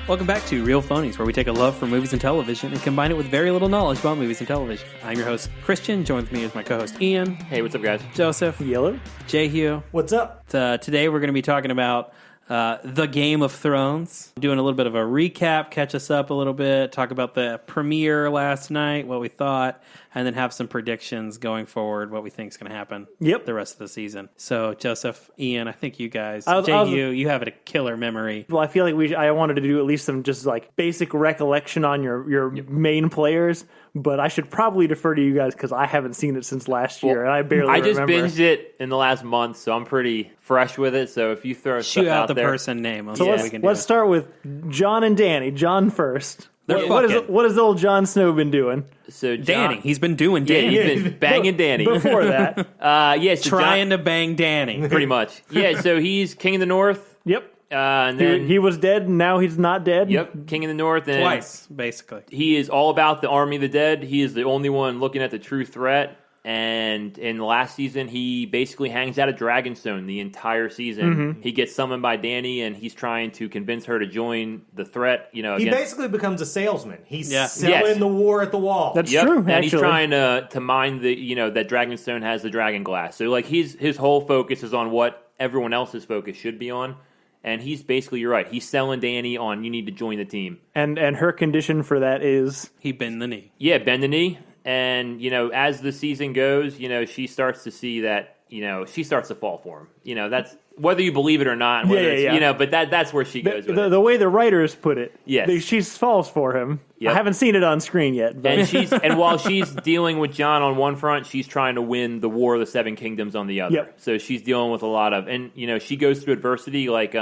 Welcome back to Reel Phonies, where we take a love for movies and television and combine it with very little knowledge about movies and television. I'm your host, Christian. Joined with me is my co-host, Ian. Hey, what's up, guys? Joseph. Yellow. Jehu. What's up? Today we're going to be talking about The Game of Thrones. Doing a little bit of a recap, catch us up a little bit, talk about the premiere last night, what we thought, and then have some predictions going forward, what we think is going to happen the rest of the season. So, Joseph, Ian, I think you guys, Jehu, you have a killer memory. Well, I feel like I wanted to do at least some just like basic recollection on your main players, but I should probably defer to you guys because I haven't seen it since last year, and I barely remember. I just binged it in the last month, so I'm pretty fresh with it. So if you throw Shoot stuff out out the there, person name. So let's start with Jon and Dany. Jon first. What has old Jon Snow been doing? So Dany, he's been doing Dany. Yeah, he's been banging Dany. Before that. So trying to bang Dany. pretty much. Yeah, so he's King of the North. Yep. And then he was dead, and now he's not dead. Yep, King of the North. And Twice, basically. he is all about the army of the dead. He is the only one looking at the true threat. And in the last season, he basically hangs out at Dragonstone the entire season. Mm-hmm. He gets summoned by Dany, and he's trying to convince her to join the threat. You know, he basically becomes a salesman. He's selling the war at the wall. That's true. And actually, he's trying to mine that Dragonstone has the dragon glass. So like his whole focus is on what everyone else's focus should be on. And he's basically, you're right, he's selling Dany on you need to join the team. And her condition for that is he bend the knee. Yeah, bend the knee. And, as the season goes, she starts to see that, she starts to fall for him. That's whether you believe it or not. But that's where she goes with it. The way the writers put it, yes. She falls for him. Yep. I haven't seen it on screen yet. But. And while she's dealing with Jon on one front, she's trying to win the War of the Seven Kingdoms on the other. Yep. So she's dealing with a lot of, and, she goes through adversity like,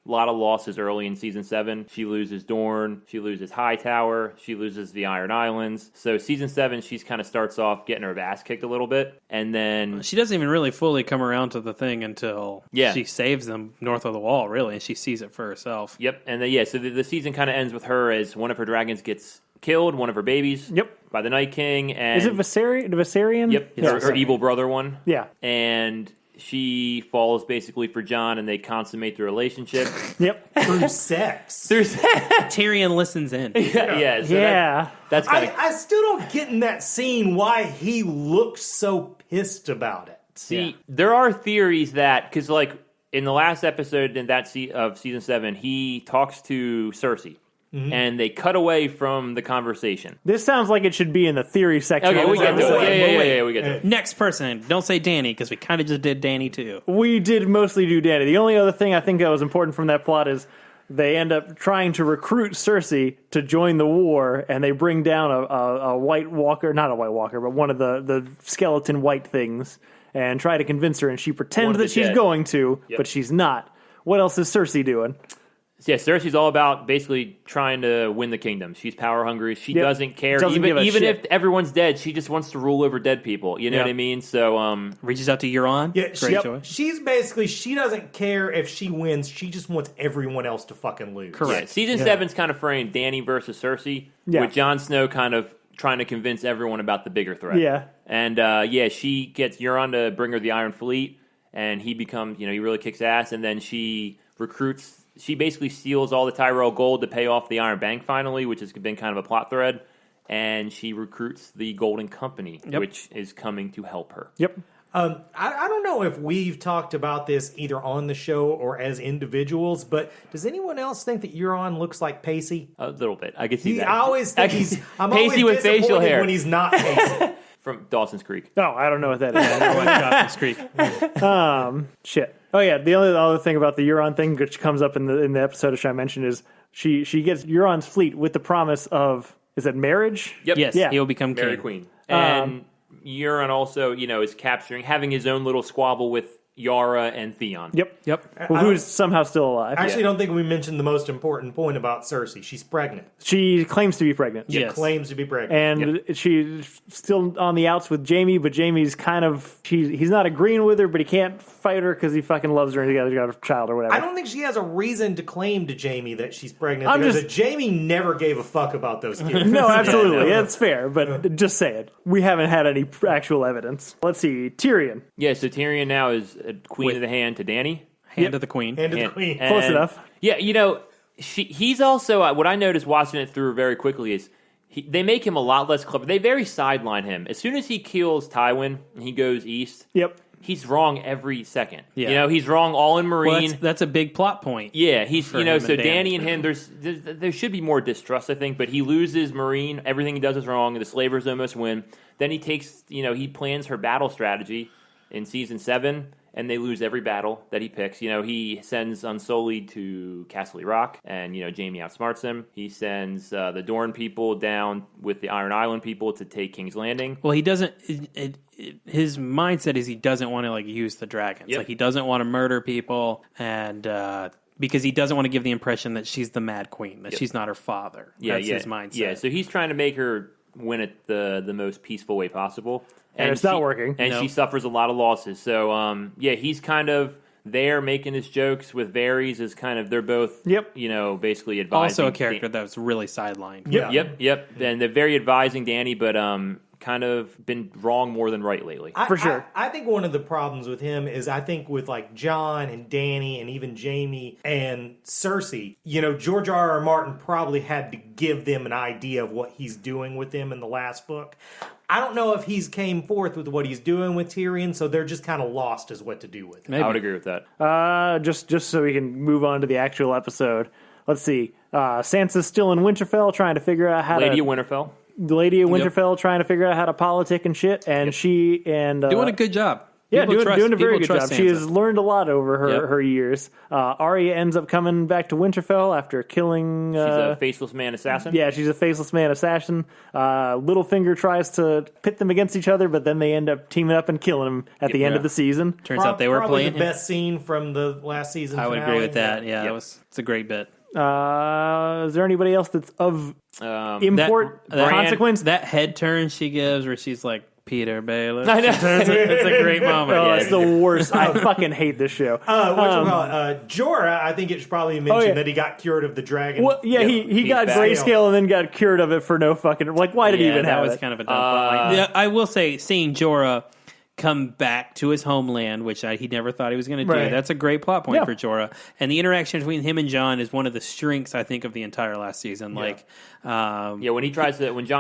a lot of losses early in Season 7. She loses Dorne. She loses Hightower. She loses the Iron Islands. So Season 7, she's kind of starts off getting her ass kicked a little bit. And then she doesn't even really fully come around to the thing until she saves them north of the wall, really, and she sees it for herself. Yep. And then, so the season kind of ends with her as one of her dragons gets killed, one of her babies. Yep. By the Night King. And is it Viserion? Yep. Her evil brother one. Yeah. And she falls basically for Jon, and they consummate the relationship. Yep. Through sex. Tyrion listens in. So that's kind of. I still don't get in that scene why he looks so pissed about it. See, there are theories that, because like in the last episode in that of Season 7, he talks to Cersei. Mm-hmm. And they cut away from the conversation. This sounds like it should be in the theory section. Okay, we get to it. Yeah, we get to it. Next person. Don't say Dany, because we kind of just did Dany, too. We did mostly do Dany. The only other thing I think that was important from that plot is they end up trying to recruit Cersei to join the war, and they bring down a White Walker, not a White Walker, but one of the skeleton white things, and try to convince her, and she pretends that she's going to, but she's not. What else is Cersei doing? Yeah, Cersei's all about basically trying to win the kingdom. She's power hungry. She doesn't care. Even if everyone's dead, she just wants to rule over dead people. You know what I mean? So reaches out to Euron. Yeah, she's basically, she doesn't care if she wins. She just wants everyone else to fucking lose. Correct. Yeah, Season 7's kind of framed Dany versus Cersei, with Jon Snow kind of trying to convince everyone about the bigger threat. Yeah. And she gets Euron to bring her the Iron Fleet, and he becomes, he really kicks ass, and then she recruits. She basically steals all the Tyrell gold to pay off the Iron Bank finally, which has been kind of a plot thread. And she recruits the Golden Company, which is coming to help her. Yep. I don't know if we've talked about this either on the show or as individuals, but does anyone else think that Euron looks like Pacey? A little bit. I can see that. I always think I'm Pacey always with facial hair when he's not Pacey. From Dawson's Creek. No, I don't know what that is. I know what Dawson's Creek. Shit. Oh yeah, the only other thing about the Euron thing, which comes up in the episode which I mentioned, is she gets Euron's fleet with the promise of, is it marriage? Yep. Yes, yeah. he will become Mary king. Queen. And Euron also, is having his own little squabble with Yara and Theon. Yep. Well, who's somehow still alive. I actually don't think we mentioned the most important point about Cersei. She's pregnant. She claims to be pregnant. She claims to be pregnant. And she's still on the outs with Jaime, but Jaime's kind of, he's not agreeing with her, but he can't fight her because he fucking loves her and he's got a child or whatever. I don't think she has a reason to claim to Jaime that she's pregnant because Jaime never gave a fuck about those kids. No, absolutely. That's fair, but just say it. We haven't had any actual evidence. Let's see. Tyrion. Yeah, so Tyrion now is Queen of the Hand to Dany. Hand of the Queen. Hand of the Queen. Close enough. Yeah, He's also what I noticed watching it through very quickly is they make him a lot less clever. They very sideline him. As soon as he kills Tywin and he goes east, he's wrong every second. Yeah. He's wrong all in Marine. Well, that's a big plot point. Yeah, he's so Dany and him. Danny. There should be more distrust, I think, but he loses Marine. Everything he does is wrong. The slavers almost win. Then he takes, he plans her battle strategy in season 7. And they lose every battle that he picks. He sends Unsullied to Castle Rock, and, Jaime outsmarts him. He sends the Dorne people down with the Iron Island people to take King's Landing. Well, he doesn't... his mindset is he doesn't want to, use the dragons. Yep. Like, he doesn't want to murder people, and... because he doesn't want to give the impression that she's the Mad Queen, that she's not her father. That's his mindset. Yeah, so he's trying to make her win it the most peaceful way possible. And it's not working. And she suffers a lot of losses. So, he's kind of there making his jokes with Varys as kind of, they're both, basically advising. Also a character that was really sidelined. Yep. And they're very advising Dany, but kind of been wrong more than right lately. For sure. I think one of the problems with him is I think with Jon and Dany and even Jaime and Cersei, George R.R. Martin probably had to give them an idea of what he's doing with them in the last book. I don't know if he's came forth with what he's doing with Tyrion, so they're just kind of lost as what to do with him. I would agree with that. Just so we can move on to the actual episode. Let's see. Sansa's still in Winterfell trying to figure out how Lady of Winterfell. The Lady of Winterfell trying to figure out how to politic and shit, and she and... doing a good job. Yeah, doing a very good job. Sansa. She has learned a lot over her years. Arya ends up coming back to Winterfell after killing... she's a faceless man assassin? Yeah, she's a faceless man assassin. Littlefinger tries to pit them against each other, but then they end up teaming up and killing him at the end of the season. Turns out they were probably playing the best scene from the last season I would finale. agree with that. Yeah, it's a great bit. Is there anybody else that's of import, consequence? That head turn she gives where she's like, Peter Baelish. I know. It's a great moment. Oh, it's the worst. I fucking hate this show. Jorah, I think it should probably mention that he got cured of the dragon. Well, he got grayscale and then got cured of it for no fucking... why did he even have it? That was kind of a dumb point. I will say, seeing Jorah come back to his homeland, which he never thought he was going to do. Right. That's a great plot point for Jorah. And the interaction between him and Jon is one of the strengths, I think, of the entire last season. When Jon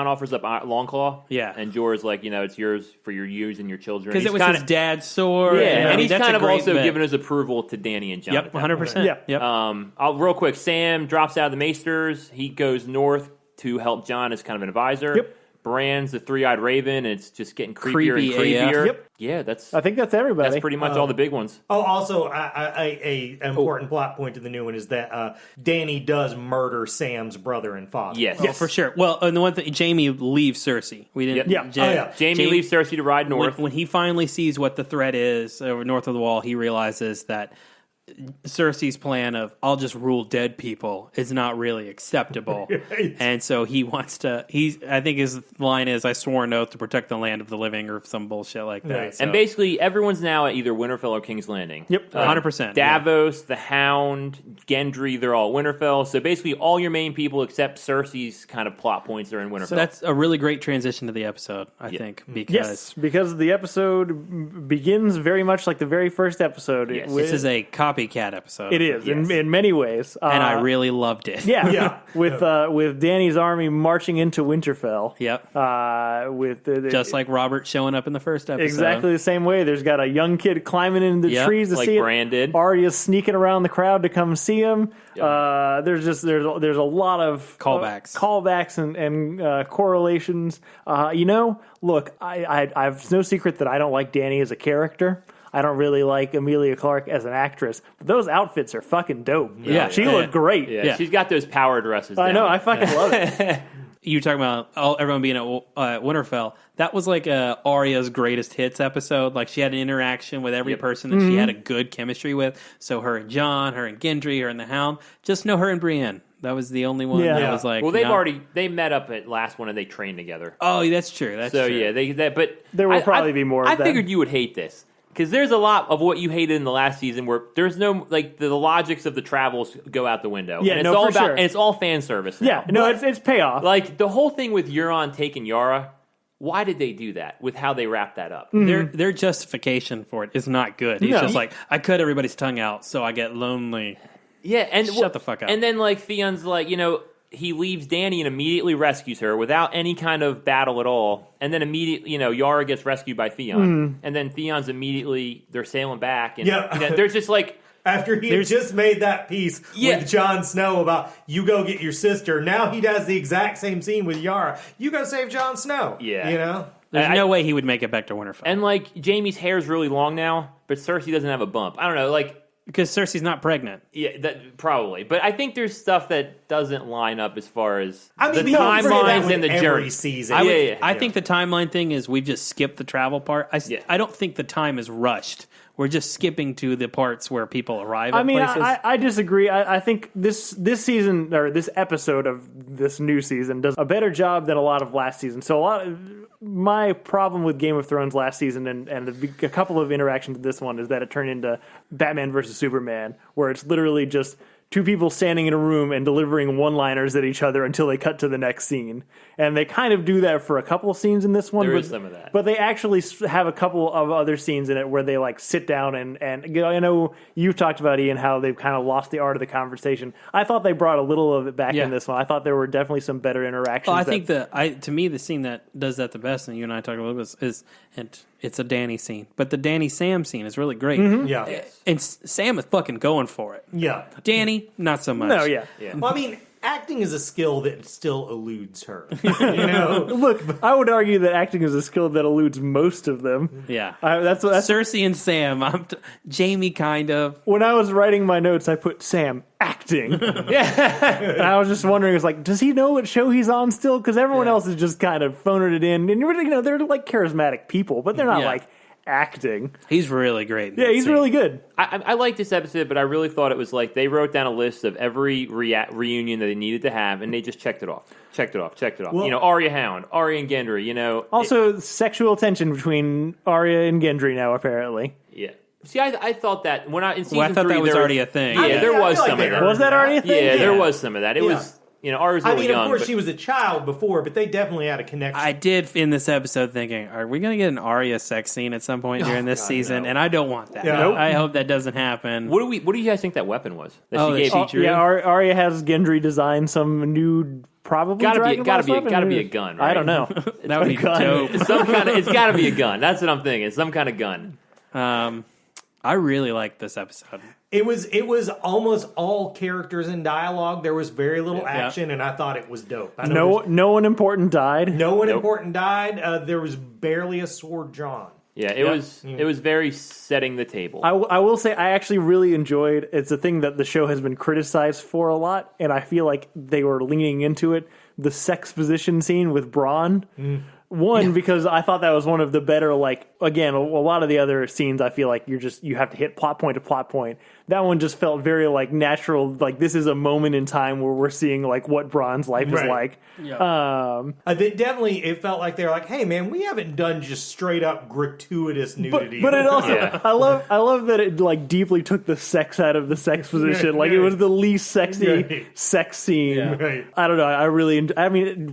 offers up Longclaw, and Jorah's like, it's yours for your use and your children. Because it was his dad's sword. And he's kind of also giving his approval to Dany and Jon. Yep, 100%. Yep. Real quick, Sam drops out of the Maesters. He goes north to help Jon as kind of an advisor. Yep. Bran's the three-eyed raven, and it's just getting creepier and creepier. AF. Yep. Yeah, I think that's everybody. That's pretty much all the big ones. Oh, also, a important plot point to the new one is that Dany does murder Sam's brother and father. Yes. Oh, for sure. Well, and the one thing, Jaime leaves Cersei. We didn't. Jaime leaves Cersei to ride north. When he finally sees what the threat is over north of the wall, he realizes that Cersei's plan of I'll just rule dead people is not really acceptable. Right. And so he wants to I think his line is I swore an oath to protect the land of the living or some bullshit like that. Right. So. And basically everyone's now at either Winterfell or King's Landing. Yep, 100%. Davos, the Hound, Gendry, they're all at Winterfell. So basically all your main people except Cersei's kind of plot points are in Winterfell. So that's a really great transition to the episode, I think, because the episode begins very much like the very first episode. Yes. This is a copycat episode. It is in many ways, and I really loved it. With Dany's army marching into Winterfell. Yep. Just like Robert showing up in the first episode. Exactly the same way. There's got a young kid climbing into the trees to like see Bran did. Arya's sneaking around the crowd to come see him. Yep. There's a lot of callbacks and correlations. Look, I've no secret that I don't like Dany as a character. I don't really like Emilia Clarke as an actress, but those outfits are fucking dope. Yeah, she looked great. Yeah, she's got those power dresses. I know, I fucking love it. You talking about everyone being at Winterfell? That was like Arya's greatest hits episode. Like she had an interaction with every person that she had a good chemistry with. So her and Jon, her and Gendry, her and the Hound. Just know her and Brienne. That was the only one that was like. Well, they met up at last one and they trained together. Oh, that's true. That's true. But there will probably be more. I figured you would hate this. Because there's a lot of what you hated in the last season where there's no, like, the logics of the travels go out the window. Yeah, and it's and it's all fan service now. Yeah, it's payoff. Like, the whole thing with Euron taking Yara, why did they do that with how they wrapped that up? Their justification for it is not good. He's just like, I cut everybody's tongue out, so I get lonely. Yeah, and Shut the fuck up. And then like Theon's like, he leaves Dany and immediately rescues her without any kind of battle at all. And then immediately, Yara gets rescued by Theon. And then Theon's immediately, they're sailing back. And there's just like... After he had just made that peace with Jon Snow about, you go get your sister, now he does the exact same scene with Yara. You go save Jon Snow. Yeah. There's no way he would make it back to Winterfell. And like, Jaime's hair's really long now, but Cersei doesn't have a bump. I don't know, like... Because Cersei's not pregnant. Yeah, that probably. But I think there's stuff that doesn't line up as far as the timelines and the journey. Season. I think the timeline thing is we've just skipped the travel part. I don't think the time is rushed. We're just skipping to the parts where people arrive at places. I disagree. I think this season, or this episode of this new season, does a better job than a lot of last season. So my problem with Game of Thrones last season and a couple of interactions with this one is that it turned into Batman versus Superman, where it's literally just two people standing in a room and delivering one-liners at each other until they cut to the next scene. And they kind of do that for a couple of scenes in this one. There is some of that. But they actually have a couple of other scenes in it where they like sit down and I know you've talked about, Ian, how they've kind of lost the art of the conversation. I thought they brought a little of it back in this one. I thought there were definitely some better interactions. Well, I think to me, the scene that does that the best, and you and I talked about this, is and it's a Dany scene. But the Dany Sam scene is really great. Mm-hmm. Yeah. Yes. And Sam is fucking going for it. Yeah. Dany, not so much. No, yeah. Well, I mean, acting is a skill that still eludes her. Look, I would argue that acting is a skill that eludes most of them. Yeah. That's Cersei and Sam. Jamie, kind of. When I was writing my notes, I put Sam acting. And I was just wondering, it's like, does he know what show he's on still? Because everyone else is just kind of phoning it in. And they're like charismatic people, but they're not like acting. He's really great. Yeah, he's really good. I like this episode, but I really thought it was like they wrote down a list of every reunion that they needed to have, and they just checked it off. Well, Arya Hound, Arya and Gendry, Also, sexual tension between Arya and Gendry now, apparently. Yeah. See, I thought that in season I thought 3, that was already a thing. Yeah, there was some of that. Was that already a thing? Yeah, there was some of that. It was... Arya's a little young. Of course, she was a child before, but they definitely had a connection. I did in this episode thinking, are we going to get an Arya sex scene at some point during this season? No. And I don't want that. Yeah. I hope that doesn't happen. What do you guys think that weapon was that she gave? Yeah, Arya has Gendry design some new, probably gotta be a gun. Right? I don't know. That would be dope. It's got to be a gun. That's what I'm thinking. Some kind of gun. I really liked this episode. It was almost all characters and dialogue. There was very little action, and I thought it was dope. No one important died. No one important died. There was barely a sword drawn. Yeah, it was very setting the table. I will say I actually really enjoyed. It's a thing that the show has been criticized for a lot, and I feel like they were leaning into it. The sex position scene with Bronn. One, because I thought that was one of the better, like, again, a lot of the other scenes I feel like you have to hit plot point to plot point. That one just felt very, like, natural, like, this is a moment in time where we're seeing, like, what Bronn's life is like. Yeah. It felt like they were like, hey, man, we haven't done just straight up gratuitous nudity. But it also, I love that it, like, deeply took the sex out of the sex position. Like, it was the least sexy sex scene. Yeah. Right. I don't know,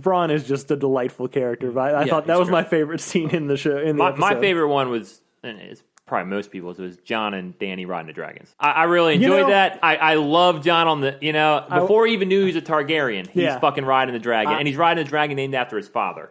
Bronn is just a delightful character, but I thought that was my favorite scene in the show. My favorite one was, and it's probably most people's, it was Jon and Dany riding the dragons. I really enjoyed that. I love Jon on the, before he even knew he was a Targaryen, he's fucking riding the dragon. And he's riding a dragon named after his father.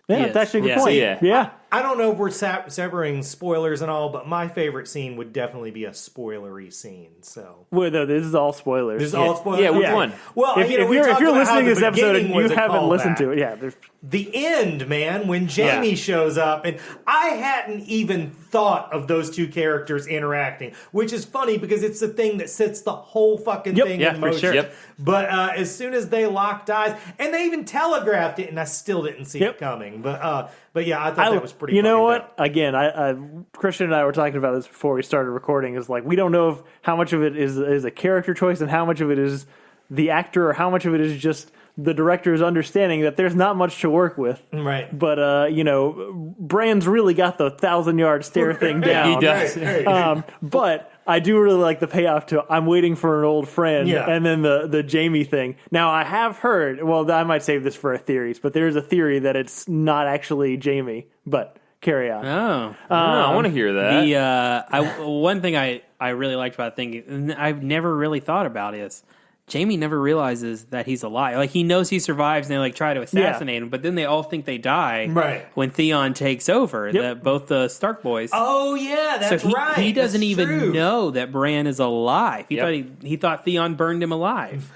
That's actually a good point. Yeah. I don't know if we're severing spoilers and all, but my favorite scene would definitely be a spoilery scene. So, well, no, this is all spoilers. This is all spoilers. Yeah, which one? Well, if you're listening to this episode and you haven't listened to it, the end, man, when Jaime shows up, and I hadn't even thought of those two characters interacting, which is funny because it's the thing that sets the whole fucking thing in motion. For sure. Yep. But as soon as they locked eyes, and they even telegraphed it, and I still didn't see it coming. But yeah, I thought that was pretty. You know what? Dope. Again, Christian and I were talking about this before we started recording. Is like we don't know how much of it is a character choice and how much of it is the actor, or how much of it is just the director's understanding that there's not much to work with. Right. But Bran's really got the 1,000-yard stare thing down. He does. Right. But I do really like the payoff to I'm waiting for an old friend, and then the Jaime thing. Now, I have heard, well, I might save this for a theories, but there's a theory that it's not actually Jaime, but carry on. Oh. I want to hear that. One thing I I really liked about the thing, and I've never really thought about is Jaime never realizes that he's alive. Like, he knows he survives, and they like try to assassinate him, but then they all think they die when Theon takes over. Both the Stark boys. Oh yeah, that's right. He doesn't that's even true. know that Bran is alive. He thought Theon burned him alive.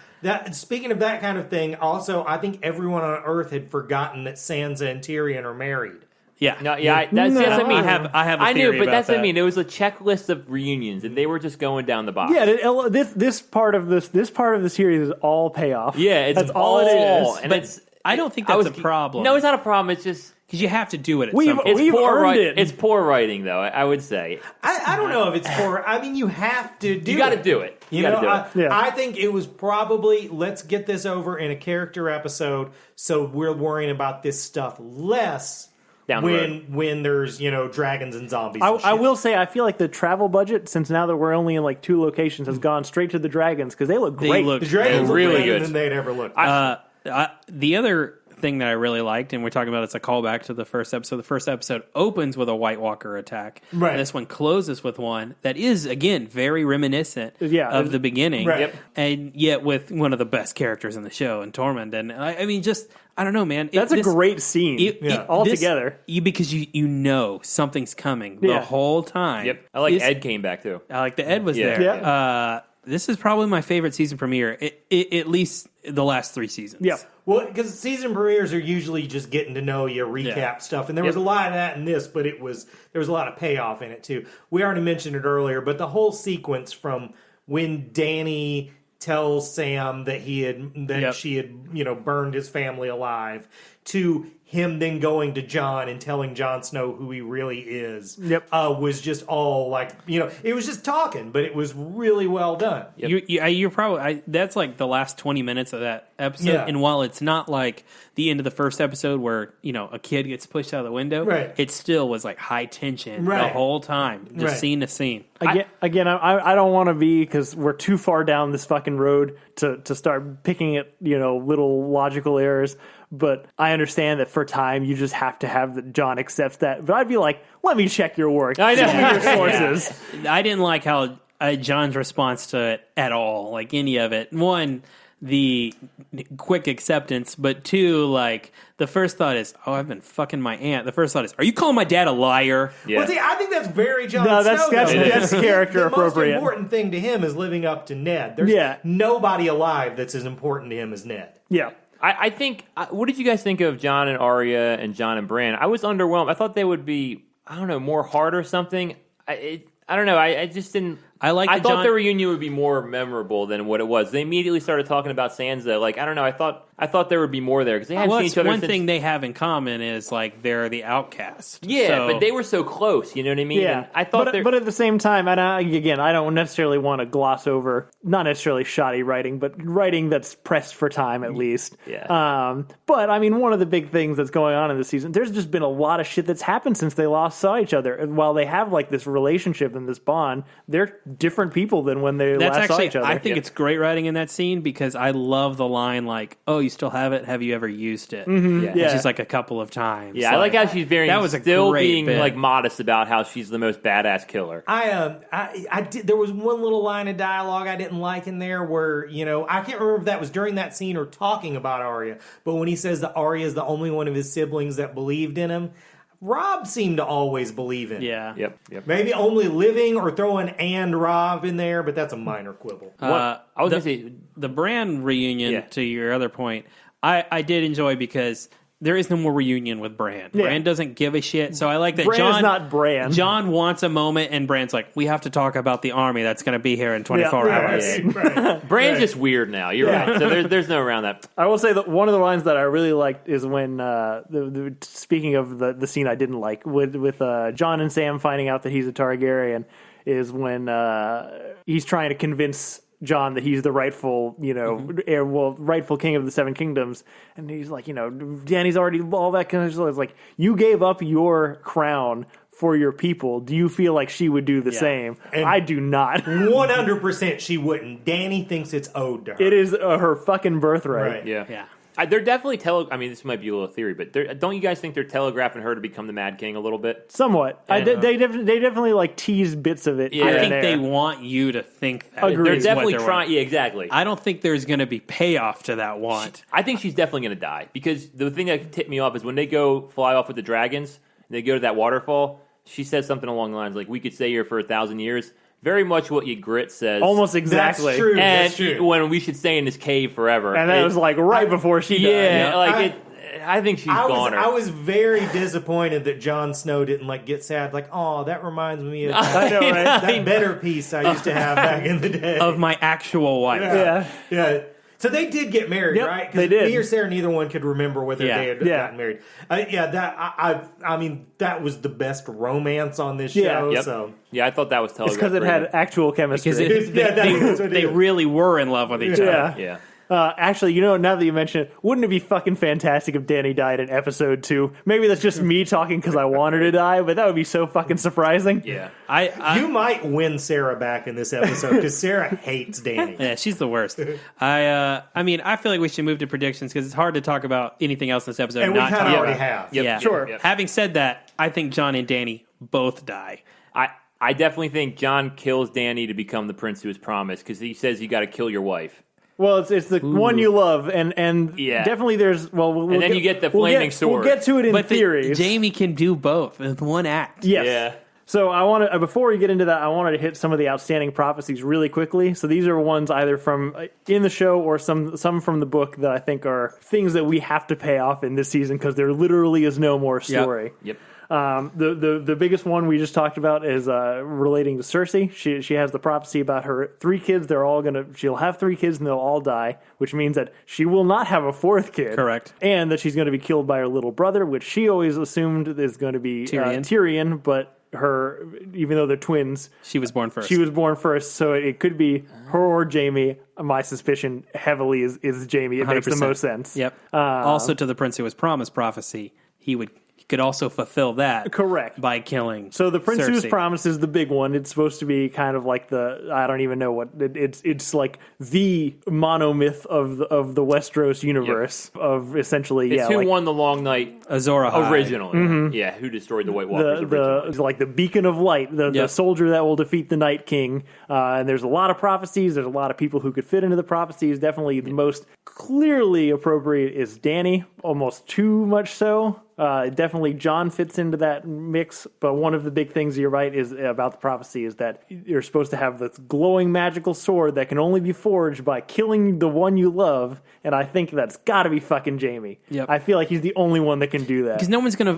Speaking of that kind of thing, also I think everyone on Earth had forgotten that Sansa and Tyrion are married. Yeah, No, yeah, that's what I mean. I have a I knew, theory but about that's what I that. mean. It was a checklist of reunions, and they were just going down the box. Yeah, this part of the series is all payoff. Yeah, it's that's all it is. And it's. I don't think that's a problem. No, it's not a problem. It's just because you have to do it. We've poor earned it. It's poor writing, though. I would say I don't know if it's poor. I mean, you have to do. you got to do it. You got to do it. I think it was probably let's get this over in a character episode, so we're worrying about this stuff less. Down the road. When there's dragons and zombies. I will say I feel like the travel budget, since now that we're only in like 2 locations, has gone straight to the dragons because they look great. the dragons look really better good than they'd ever looked. The other thing that I really liked, and we're talking about, it's a callback to the first episode. The first episode opens with a White Walker attack. Right. And this one closes with one that is, again, very reminiscent of the beginning. Right. Yep. And yet with one of the best characters in the show, in Tormund. And I mean, just, I don't know, man. That's a great scene altogether. Because you know something's coming the whole time. Yep. I like Ed came back, too. I like the Ed was there. Yeah. This is probably my favorite season premiere, at least the last 3 seasons. Yeah. Well, because season premieres are usually just getting to know you, recap stuff, and there was a lot of that in this, but there was a lot of payoff in it too. We already mentioned it earlier, but the whole sequence from when Dany tells Sam that she had burned his family alive to him then going to Jon and telling Jon Snow who he really is was just all like, it was just talking, but it was really well done. Yep. You're probably that's like the last 20 minutes of that episode, and while it's not like the end of the first episode where a kid gets pushed out of the window, it still was like high tension the whole time, just scene to scene. I don't want to be, because we're too far down this fucking road to start picking at little logical errors. But I understand that for time, you just have to have that John accepts that. But I'd be like, let me check your work. I know. Show me your sources. I didn't like how John's response to it at all, like any of it. One, the quick acceptance, but 2, like the first thought is, oh, I've been fucking my aunt. The first thought is, are you calling my dad a liar? Yeah. Well, see, I think that's very Jon No, Snow. that's character appropriate. The most important thing to him is living up to Ned. There's nobody alive that's as important to him as Ned. Yeah. I think, what did you guys think of Jon and Arya and Jon and Bran? I was underwhelmed. I thought they would be, I don't know, more hard or something. I don't know. I just didn't. I thought the reunion would be more memorable than what it was. They immediately started talking about Sansa. Like, I don't know. I thought there would be more there because they hadn't seen each other. One thing they have in common is like they're the outcast. Yeah, but they were so close. You know what I mean? Yeah, and I thought, but at the same time, and I don't necessarily want to gloss over not necessarily shoddy writing, but writing that's pressed for time at least. Yeah. But I mean, one of the big things that's going on in this season, there's just been a lot of shit that's happened since they last saw each other. And while they have like this relationship and this bond, they're different people than when they last saw each other. I think it's great writing in that scene because I love the line like, "Oh, you still have it? Have you ever used it?" Mm-hmm. Which is like a couple of times. Yeah, I like how she's that was still being bit. like modest about how she's the most badass killer. I did. There was one little line of dialogue I didn't like in there where I can't remember if that was during that scene or talking about Arya, but when he says that Arya is the only one of his siblings that believed in him. Rob seemed to always believe in. Yeah. Yep. Maybe only living or throwing and Rob in there, but that's a minor quibble. I was going to say the Bran reunion. To your other point, I did enjoy because there is no more reunion with Bran. Yeah. Bran doesn't give a shit. So I like that. Bran Jon is not Bran. Jon wants a moment, and Bran's like, "We have to talk about the army that's going to be here in 24 hours." Right. Bran's just weird now. You're right. So there's no around that. I will say that one of the lines that I really liked is when, speaking of the scene I didn't like, with Jon and Sam finding out that he's a Targaryen, is when he's trying to convince Jon that he's the rightful, rightful king of the Seven Kingdoms, and he's like, Dany's already all that kind of stuff. It's like, you gave up your crown for your people. Do you feel like she would do the same? And I do not. 100% she wouldn't. Dany thinks it's owed to her. It is her fucking birthright. Right. Yeah. They're definitely I mean, this might be a little theory, but don't you guys think they're telegraphing her to become the Mad King a little bit? Somewhat. They definitely like tease bits of it. Yeah. I think they want you to think that. Agreed. They're is definitely what they're trying. wanting. Yeah, exactly. I don't think there's going to be payoff to that want. I think she's definitely going to die because the thing that tipped me off is when they go fly off with the dragons, they go to that waterfall. She says something along the lines like, "We could stay here for 1,000 years." Very much what Ygritte says. Almost exactly. That's true. And That's true. when we should stay in this cave forever. And that was like right before she died. Yeah, I think she's gone. I was very disappointed that Jon Snow didn't get sad. Like, oh, that reminds me of I know, right? that better piece I used to have back in the day. Of my actual wife. Yeah. So they did get married, Yep, right? they did. Me or Sarah, neither one could remember whether they had gotten married. I mean, that was the best romance on this show. Yep. So Yeah, I thought that was It's telegraphed. because it had really actual chemistry. Because they really were in love with each other. yeah. good. Yeah. Actually, now that you mention it, wouldn't it be fucking fantastic if Danny died in episode 2? Maybe that's just me talking because I wanted to die, but that would be so fucking surprising. Yeah. you might win Sarah back in this episode because Sarah hates Danny. Yeah, she's the worst. I mean, I feel like we should move to predictions because it's hard to talk about anything else in this episode. And we not kind of talk already about- have. Yeah, Sure. Yep. Having said that, I think John and Danny both die. I definitely think John kills Danny to become the prince who was promised because he says you got to kill your wife. Well, it's the one you love, and Yeah. definitely there's we'll And then you get the flaming sword. We'll get to it in But theories. Jamie can do both in one act. Yes. Yeah. So I want to before we get into that, I wanted to hit some of the outstanding prophecies really quickly. So these are ones either from in the show or some from the book that I think are things that we have to pay off in this season because there literally is no more story. Yep. The biggest one we just talked about is relating to Cersei. She has the prophecy about her 3 kids. She'll have 3 kids and they'll all die, which means that she will not have a 4th kid. Correct. And that she's going to be killed by her little brother, which she always assumed is going to be Tyrion, but even though they're twins, She was born first. she was born first, so it could be her or Jamie. My suspicion heavily is Jamie. It makes the 100%. most sense. Yep. Also, to the prince who was promised prophecy, he could also fulfill that. Correct. By killing. So the Prince Who's Cersei. Promised is the big one. It's supposed to be kind of like I don't even know what it's like the monomyth of the Westeros universe of essentially It's who won the Long Night Azor Ahai. originally. Yeah, who destroyed the White Walkers originally. the like the beacon of light, the soldier that will defeat the Night King. And there's a lot of prophecies. There's a lot of people who could fit into the prophecies. Definitely the most clearly appropriate is Danny, almost too much so. Definitely John fits into that mix, but one of the big things you're right is about the prophecy is that you're supposed to have this glowing magical sword that can only be forged by killing the one you love, and I think that's got to be fucking Jamie. Yep. I feel like he's the only one that can do that. Because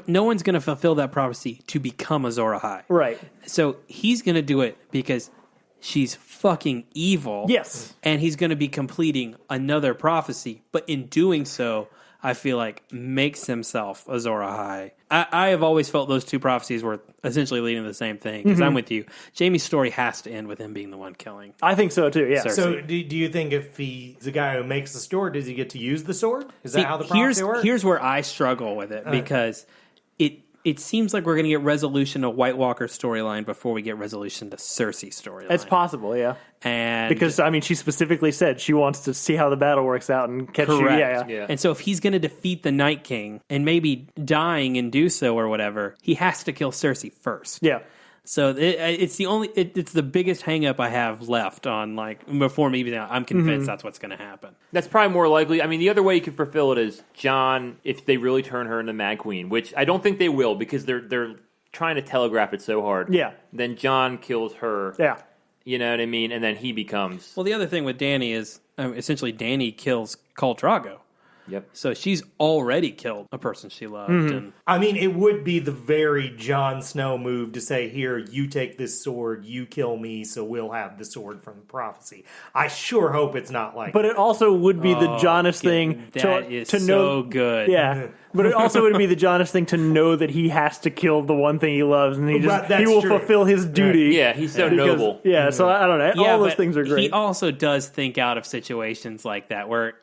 no one's gonna fulfill that prophecy to become Azor Ahai. Right. So he's gonna do it because she's fucking evil. Yes. And he's gonna be completing another prophecy, but in doing so, I feel like makes himself Azor Ahai. I have always felt those two prophecies were essentially leading to the same thing. Because I'm with you. Jamie's story has to end with him being the one killing. I think so too, yeah. Cersei. So do you think if he's the guy who makes the sword, does he get to use the sword? Is that how the prophecy works? Here's where I struggle with it because it seems like we're going to get resolution to White Walker storyline before we get resolution to Cersei storyline. It's possible, yeah. And Because, I mean, she specifically said she wants to see how the battle works out and catch you. correct. Yeah. And so if he's going to defeat the Night King and maybe dying and do so or whatever, he has to kill Cersei first. Yeah. So it's the biggest hang up I have left on before maybe now I'm convinced that's what's going to happen. That's probably more likely. I mean, the other way you could fulfill it is John, if they really turn her into Mad Queen, which I don't think they will because they're trying to telegraph it so hard. Yeah. Then John kills her. Yeah. You know what I mean? And then he becomes... Well, the other thing with Dany is essentially Dany kills Khal Drogo. Yep. So she's already killed a person she loved. And I mean, it would be the very Jon Snow move to say, here, you take this sword, you kill me, so we'll have the sword from the prophecy. I sure hope it's not like But it also would be the Jonas thing that is to so know. good. Yeah. But it also would be the Jonas thing to know that he has that kill the one thing he loves and he That's will true. fulfill his duty. Yeah, he's so Because- noble. Yeah, so I don't know. Yeah, All those but things are great. He also does think out of situations like that where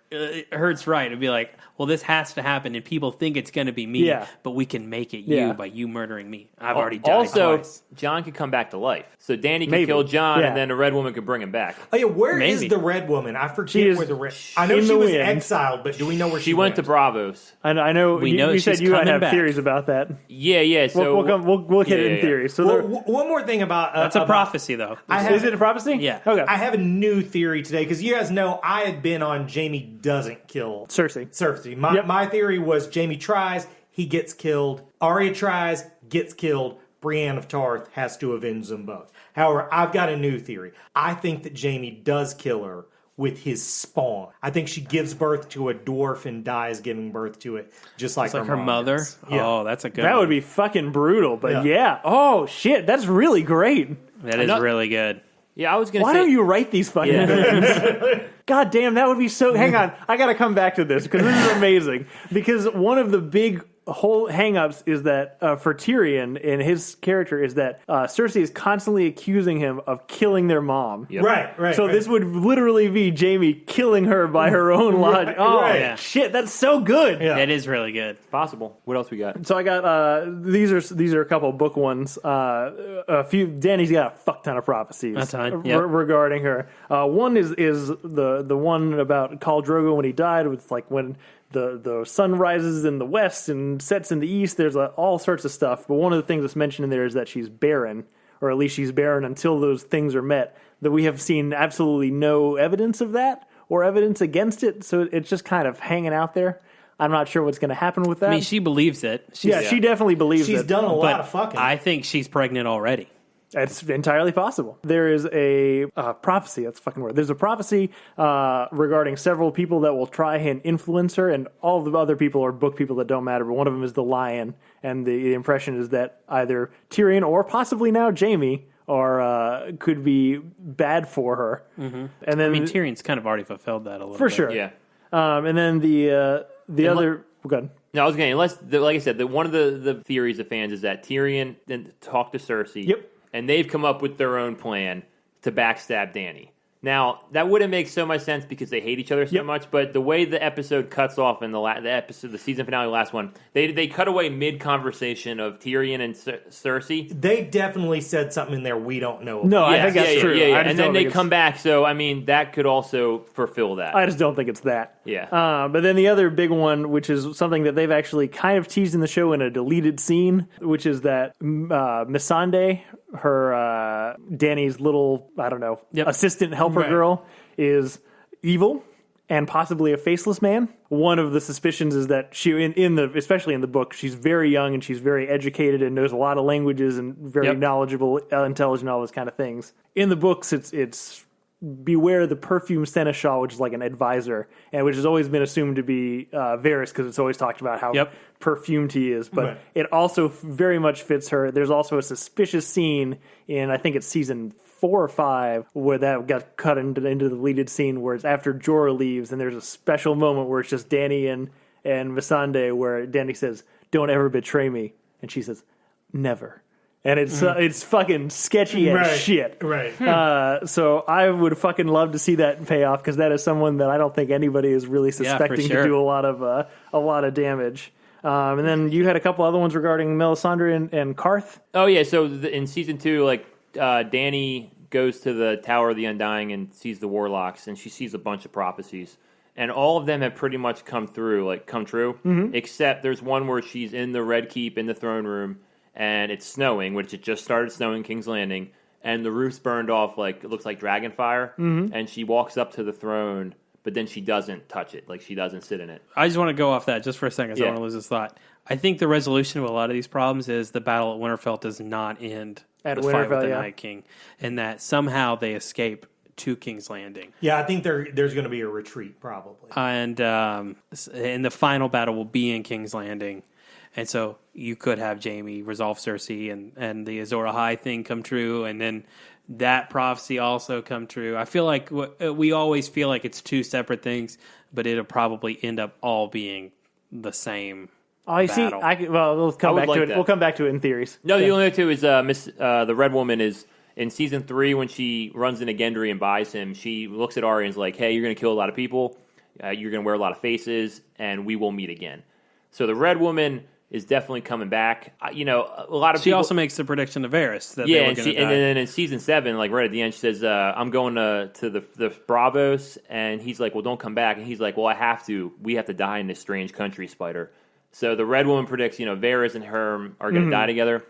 Hurt's right. It'd be like, well, this has to happen, and people think it's going to be me, but we can make it you by you murdering me. I've already died also, twice. John could come back to life. So Danny could kill John, and then the Red Woman could bring him back. Oh, yeah, where is the Red Woman? I forget where the Red... I know she was exiled, but do we know where she went? She went to Bravos. I know you said you might have theories about that. Yeah. So we'll hit it in theory. So one more thing about... That's a prophecy, though. Is it a prophecy? Yeah. Okay. I have a new theory today, because you guys know I had been on Jaime doesn't kill Cersei. My theory was Jaime tries, he gets killed. Arya tries, gets killed. Brienne of Tarth has to avenge them both. However, I've got a new theory. I think that Jaime does kill her with his spawn. I think she gives birth to a dwarf and dies giving birth to it, just like her mother. Yeah. Oh, that's a good. That would be fucking brutal, but oh shit, that's really great. That is really good. Yeah, I was going to say... Why don't you write these fucking things? God damn, that would be so... Hang on, I got to come back to this, because this is amazing. Because one of the big whole hang-ups is that for Tyrion and his character is that Cersei is constantly accusing him of killing their mom. Yep. Right. So this would literally be Jaime killing her by her own logic. Shit, that's so good. Yeah. That is really good. It's possible. What else we got? So I got these are a couple of book ones. A few. Danny's got a fuck ton of prophecies regarding her. One is the one about Khal Drogo when he died. With like when the sun rises in the west and sets in the east. There's all sorts of stuff. But one of the things that's mentioned in there is that she's barren, or at least she's barren until those things are met. That we have seen absolutely no evidence of that or evidence against it. So it's just kind of hanging out there. I'm not sure what's going to happen with that. I mean, she believes it. She definitely believes it. She's done a lot of fucking. I think she's pregnant already. It's entirely possible. There is a prophecy. That's a fucking word. There's a prophecy regarding several people that will try and influence her, and all of the other people are book people that don't matter, but one of them is the Lion, and the impression is that either Tyrion or possibly now Jaime could be bad for her. Mm-hmm. And then Tyrion's kind of already fulfilled that a little bit. For sure. Yeah. And then the other... Go ahead. No, I was going to... Like I said, one of the theories of fans is that Tyrion then talked to Cersei. Yep. And they've come up with their own plan to backstab Danny. Now, that wouldn't make so much sense because they hate each other so much, but the way the episode cuts off in the season finale, last one, they cut away mid-conversation of Tyrion and Cersei. They definitely said something in there we don't know about. No, I think that's true. Yeah. And then they come back, so, I mean, that could also fulfill that. I just don't think it's that. Yeah. But then the other big one, which is something that they've actually kind of teased in the show in a deleted scene, which is that Missandei, her Danny's little, assistant helper girl, is evil and possibly a faceless man. One of the suspicions is that she, especially in the book, she's very young and she's very educated and knows a lot of languages and very knowledgeable, intelligent, all those kind of things. In the books, it's beware the perfume seneschal, which is like an advisor, and which has always been assumed to be Varys because it's always talked about how perfumed he is. But it also very much fits her. There's also a suspicious scene in, I think it's season 4 or 5, where that got cut into the deleted scene where it's after Jorah leaves, and there's a special moment where it's just Danny and Missandei, where Danny says, "Don't ever betray me," and she says, "Never." And it's fucking sketchy as shit. Right. So I would fucking love to see that pay off, because that is someone that I don't think anybody is really suspecting to do a lot of damage. And then you had a couple other ones regarding Melisandre and Karth. Oh yeah, so in season 2, Danny goes to the Tower of the Undying and sees the Warlocks, and she sees a bunch of prophecies. And all of them have pretty much come true, except there's one where she's in the Red Keep in the throne room, and it's snowing, which it just started snowing, King's Landing, and the roof's burned off, it looks like dragon fire, and she walks up to the throne, but then she doesn't touch it, she doesn't sit in it. I just want to go off that just for a second, so I don't want to lose this thought. I think the resolution of a lot of these problems is the battle at Winterfell does not end at the fight with the Night King, and that somehow they escape to King's Landing. Yeah, I think there's going to be a retreat, probably. And the final battle will be in King's Landing. And so you could have Jaime resolve Cersei and the Azor Ahai thing come true, and then that prophecy also come true. I feel like we always feel like it's two separate things, but it'll probably end up all being the same battle. We'll come back to it. We'll come back to it in theories. No, the only two is the Red Woman is in season 3 when she runs into Gendry and buys him. She looks at Arya and is like, "Hey, you're going to kill a lot of people. You're going to wear a lot of faces, and we will meet again. So the Red Woman is definitely coming back. A lot of She people also makes the prediction to Varys that they were and going to die. and then in season 7, like right at the end, she says, "I'm going to the Bravos," and he's like, "Well, don't come back." And he's like, "Well, I have to. We have to die in this strange country, Spider." So the Red Woman predicts, Varys and Herm are going to die together.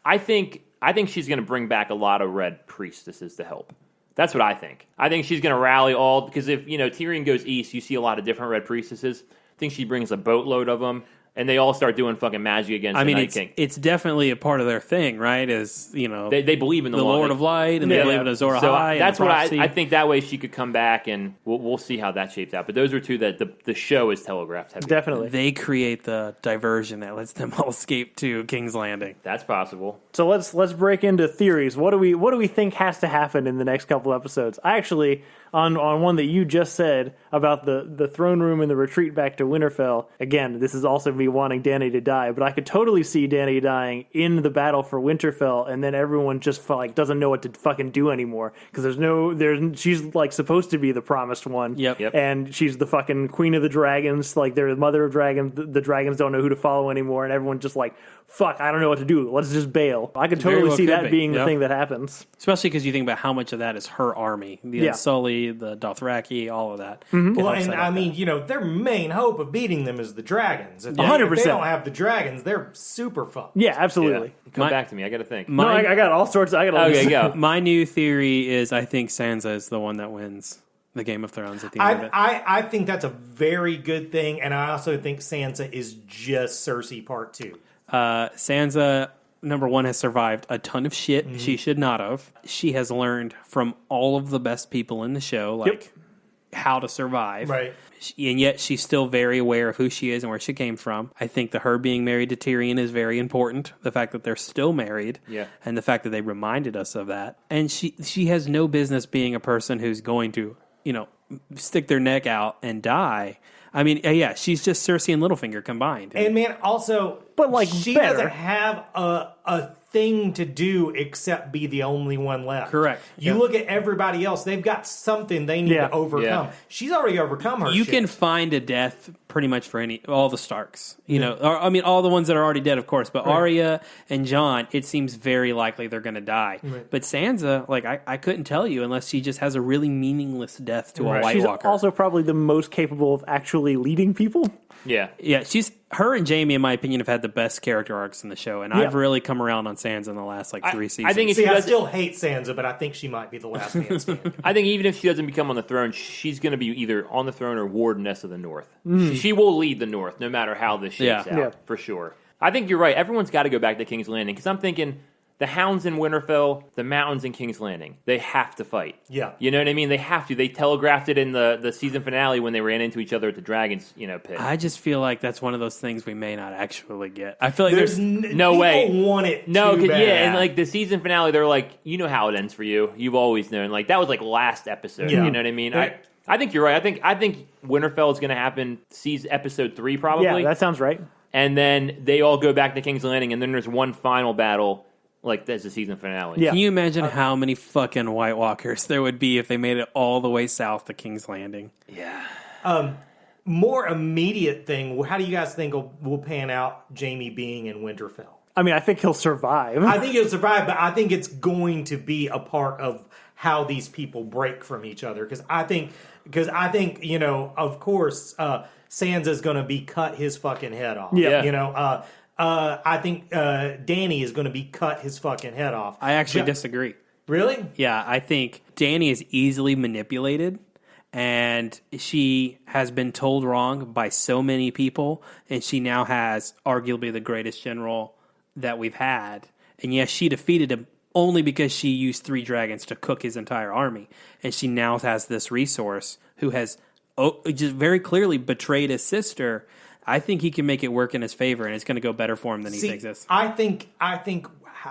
I think she's going to bring back a lot of Red priestesses to help. That's what I think. I think she's going to rally all, because if Tyrion goes east, you see a lot of different Red priestesses. I think she brings a boatload of them. And they all start doing fucking magic against the Night King. It's definitely a part of their thing, right? Is they believe in the Lord of Light, and they believe in Azor Ahai. That's what I think. That way she could come back, and we'll see how that shapes out. But those are two that the show is telegraphed heavy. Definitely. They create the diversion that lets them all escape to King's Landing. That's possible. So let's break into theories. What do we think has to happen in the next couple episodes? I actually, on one that you just said about the throne room and the retreat back to Winterfell. Again, this is also me wanting Dany to die, but I could totally see Dany dying in the battle for Winterfell, and then everyone just doesn't know what to fucking do anymore, because she's like supposed to be the promised one. Yep. And she's the fucking queen of the dragons, like they're the mother of dragons. The dragons don't know who to follow anymore, and everyone's just like, fuck, I don't know what to do. Let's just bail. I could totally see that being the thing that happens. Especially because you think about how much of that is her army. The Unsullied, the Dothraki, all of that. Mm-hmm. Well, and I mean, their main hope of beating them is the dragons. If 100%. If they don't have the dragons, they're super fucked. Yeah, absolutely. Yeah. Come back to me. I got to think. I got all sorts. Okay, go. My new theory is I think Sansa is the one that wins the Game of Thrones at the end of it. I think that's a very good thing, and I also think Sansa is just Cersei Part 2. Sansa, number one, has survived a ton of shit she should not have. She has learned from all of the best people in the show, how to survive. Right. And yet she's still very aware of who she is and where she came from. I think that her being married to Tyrion is very important. The fact that they're still married. Yeah. And the fact that they reminded us of that. And she has no business being a person who's going to, stick their neck out and die. I mean, yeah, she's just Cersei and Littlefinger combined. And man, also, but she better. doesn't have a thing to do except be the only one left. Correct. You look at everybody else; they've got something they need to overcome. Yeah. She's already overcome her. You shit. can find a death pretty much for all the Starks. All the ones that are already dead, of course. But Arya and Jon, it seems very likely they're going to die. Right. But Sansa, I couldn't tell you unless she just has a really meaningless death to a White She's Walker. also probably the most capable of actually leading people. Yeah. Yeah, her and Jaime, in my opinion, have had the best character arcs in the show, and I've really come around on Sansa in the last 3 seasons. I think if I still hate Sansa, but I think she might be the last man standing. I think even if she doesn't become on the throne, she's going to be either on the throne or Wardeness of the North. She will lead the North, no matter how this shakes out, for sure. I think you're right. Everyone's got to go back to King's Landing, because I'm thinking the Hounds in Winterfell, the Mountains in King's Landing, they have to fight. Yeah. You know what I mean? They have to. They telegraphed it in the season finale when they ran into each other at the Dragon's pit. I just feel like that's one of those things we may not actually get. I feel like There's no way. People want it No, too bad. and the season finale, they're like, you know how it ends for you. You've always known. That was last episode. Yeah. You know what I mean? Right. I think you're right. I think Winterfell is going to happen episode 3 probably. Yeah, that sounds right. And then they all go back to King's Landing, and then there's one final battle. That's the season finale. Yeah. Can you imagine how many fucking White Walkers there would be if they made it all the way south to King's Landing? Yeah. More immediate thing, how do you guys think will pan out Jaime being in Winterfell? I mean, I think he'll survive. I think he'll survive, but I think it's going to be a part of how these people break from each other. Because I think, of course, Sansa's going to be cut his fucking head off. Yeah. I think Dany is going to be cut his fucking head off. I actually disagree. Really? Yeah, I think Dany is easily manipulated, and she has been told wrong by so many people, and she now has arguably the greatest general that we've had. And yes, she defeated him only because she used 3 dragons to cook his entire army, and she now has this resource who has just very clearly betrayed his sister. I think he can make it work in his favor, and it's going to go better for him than he thinks it is. I think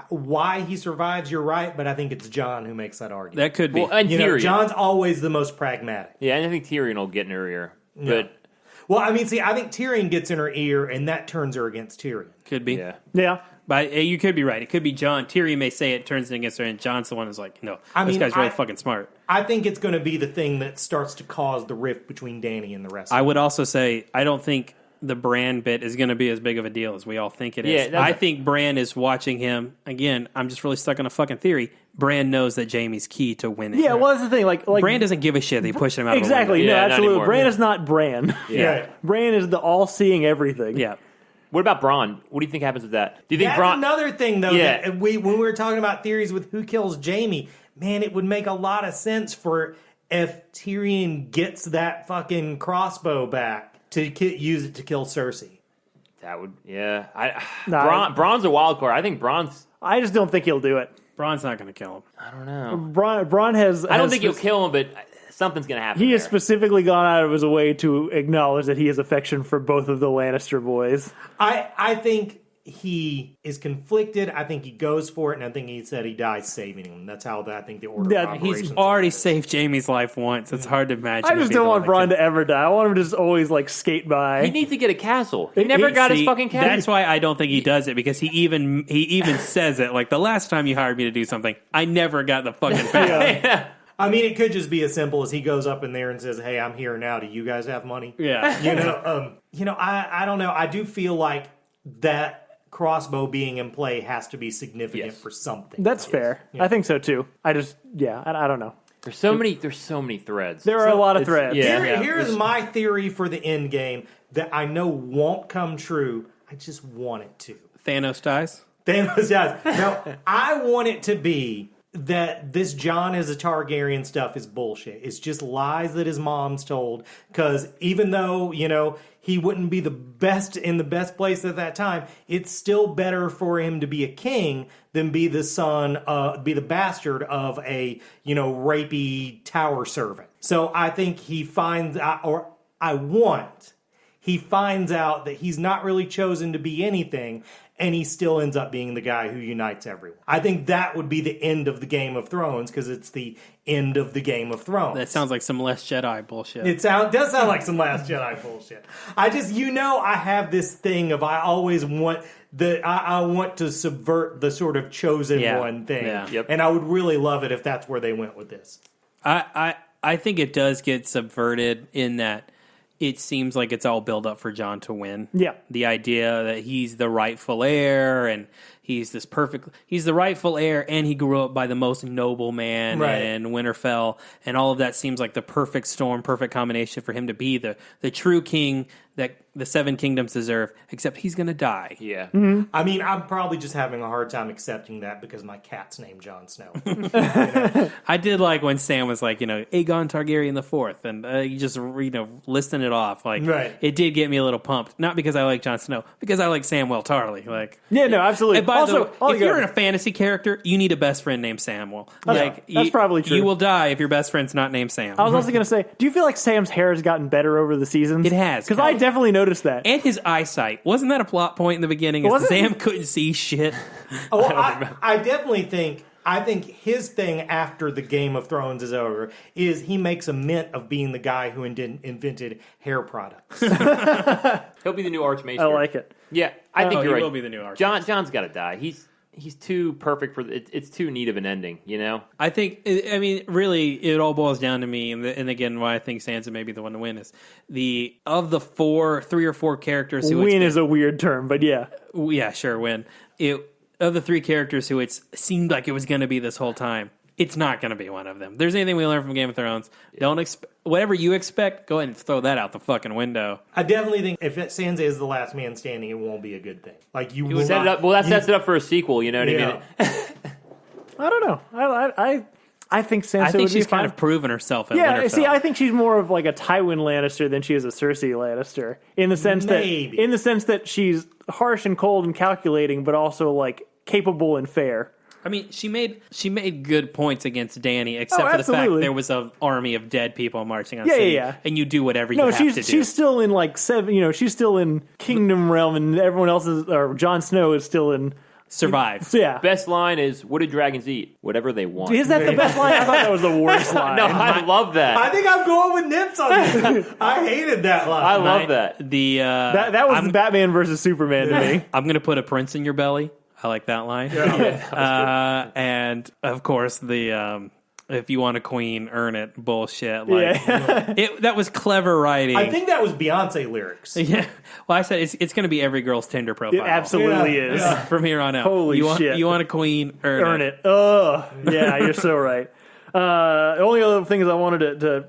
why he survives, you're right, but I think it's Jon who makes that argument. That could be. Well, and Tyrion. Jon's always the most pragmatic. Yeah, and I think Tyrion will get in her ear. Yeah. Well, I mean, I think Tyrion gets in her ear, and that turns her against Tyrion. Could be. Yeah. Yeah. But you could be right. It could be Jon. Tyrion may say it turns it against her, and Jon's the one who's like, no, this guy's really fucking smart. I think it's going to be the thing that starts to cause the rift between Dany and the rest of I them. would also say, I don't think the Bran bit is going to be as big of a deal as we all think it is. I think Bran is watching him. Again, I'm just really stuck on a fucking theory. Bran knows that Jaime's key to winning. Yeah, well, that's the thing. Like Bran doesn't give a shit. They push him out exactly. of the window. No, not absolutely. anymore. Bran is not Bran. Yeah. Bran is the all-seeing everything. Yeah. What about Bronn? What do you think happens with that? Do you think That's Bronn? another thing, though. Yeah. That when we were talking about theories with who kills Jaime, man, it would make a lot of sense for if Tyrion gets that fucking crossbow back to use it to kill Cersei. That would, yeah. Bronn's a wild card. I think Bronn's. I just don't think he'll do it. Bron's not going to kill him. I don't know. Bron has. I don't think he'll kill him, but something's going to happen. He has there. specifically gone out of his way to acknowledge that he has affection for both of the Lannister boys. I think he is conflicted. I think he goes for it, and I think he said he dies saving him. That's how I think the order of operations. He's already saved Jaime's life once. It's hard to imagine. I just don't want Bronn to ever die. I want him to just always like skate by. He needs to get a castle. He never got his fucking castle. That's why I don't think he does it, because he even says it. Like, the last time you hired me to do something, I never got the fucking pay. Yeah. I mean, it could just be as simple as he goes up in there and says, "Hey, I'm here now. Do you guys have money?" Yeah. I don't know. I do feel like that crossbow being in play has to be significant for something. That's fair. Yeah. I think so too. I don't know. There's so many threads. There are a lot of threads. Here's my theory for the end game that I know won't come true. I just want it to. Thanos dies? Thanos dies. No, I want it to be that this Jon is a Targaryen stuff is bullshit. It's just lies that his mom's told. Because even though, he wouldn't be the best in the best place at that time, it's still better for him to be a king than be the son, be the bastard of a, rapey tower servant. So I think he finds out, he finds out that he's not really chosen to be anything, and he still ends up being the guy who unites everyone. I think that would be the end of the Game of Thrones, because it's the end of the Game of Thrones. That sounds like some Last Jedi bullshit. It does sound like some Last Jedi bullshit. I just, I have this thing of I always want I want to subvert the sort of chosen one thing. Yeah. Yep. And I would really love it if that's where they went with this. I think it does get subverted in that it seems like it's all built up for Jon to win. Yeah. The idea that he's the rightful heir, and he's the rightful heir, and he grew up by the most noble man in Winterfell, and all of that seems like the perfect storm, perfect combination for him to be the true king that the Seven Kingdoms deserve, except he's going to die. Yeah. Mm-hmm. I mean, I'm probably just having a hard time accepting that because my cat's named Jon Snow. I did like when Sam was like, Aegon Targaryen the Fourth, and you just, listing it off. Like, it did get me a little pumped. Not because I like Jon Snow, because I like Samwell Tarly. Like, yeah, no, absolutely. And by the way, if you're in a fantasy character, you need a best friend named Samwell. That's probably true. You will die if your best friend's not named Sam. I was also going to say, do you feel like Sam's hair has gotten better over the seasons? It has. Because I definitely noticed that. And his eyesight. Wasn't that a plot point in the beginning? Sam couldn't see shit. I definitely think... I think his thing after the Game of Thrones is over is he makes a mint of being the guy who invented hair products. He'll be the new Archmaester. I like it. Yeah, I think you're right. He will be the new Archmaester. John's got to die. He's too perfect for it's too neat of an ending, I think, really, it all boils down to me, and again, why I think Sansa may be the one to win is of the 3 or 4 characters who win is a weird term, but yeah. Yeah, sure, win. Of the 3 characters who it seemed like it was going to be this whole time, it's not going to be one of them. If there's anything we learned from Game of Thrones, whatever you expect, go ahead and throw that out the fucking window. I definitely think if Sansa is the last man standing, it won't be a good thing. Like you will set it up. Well, that sets it up for a sequel. You know what I mean? I don't know. I think Sansa. I think she's kind of proven herself at Yeah, Winterfell. see, I think she's more of like a Tywin Lannister than she is a Cersei Lannister in the sense that she's harsh and cold and calculating, but also like capable and fair. I mean, she made good points against Dany, except for the fact there was an army of dead people marching on city, and you do whatever you have to do. She's still in like she's still in Kingdom Realm, and everyone else or Jon Snow is still in Survive. Yeah. Best line is, what do dragons eat? Whatever they want. Is that the best line? I thought that was the worst line. No, I love that. I think I'm going with Nips on this. I hated that line. I love that. That was the Batman versus Superman to me. I'm going to put a prince in your belly. I like that line. And of course the if you want a queen, earn it bullshit. Like that was clever writing. I think that was Beyonce lyrics. Yeah. Well, I said it's going to be every girl's Tinder profile. It absolutely is. From here on out. Holy shit. You want a queen, earn it. Oh, yeah, you're so right. The only other things I wanted to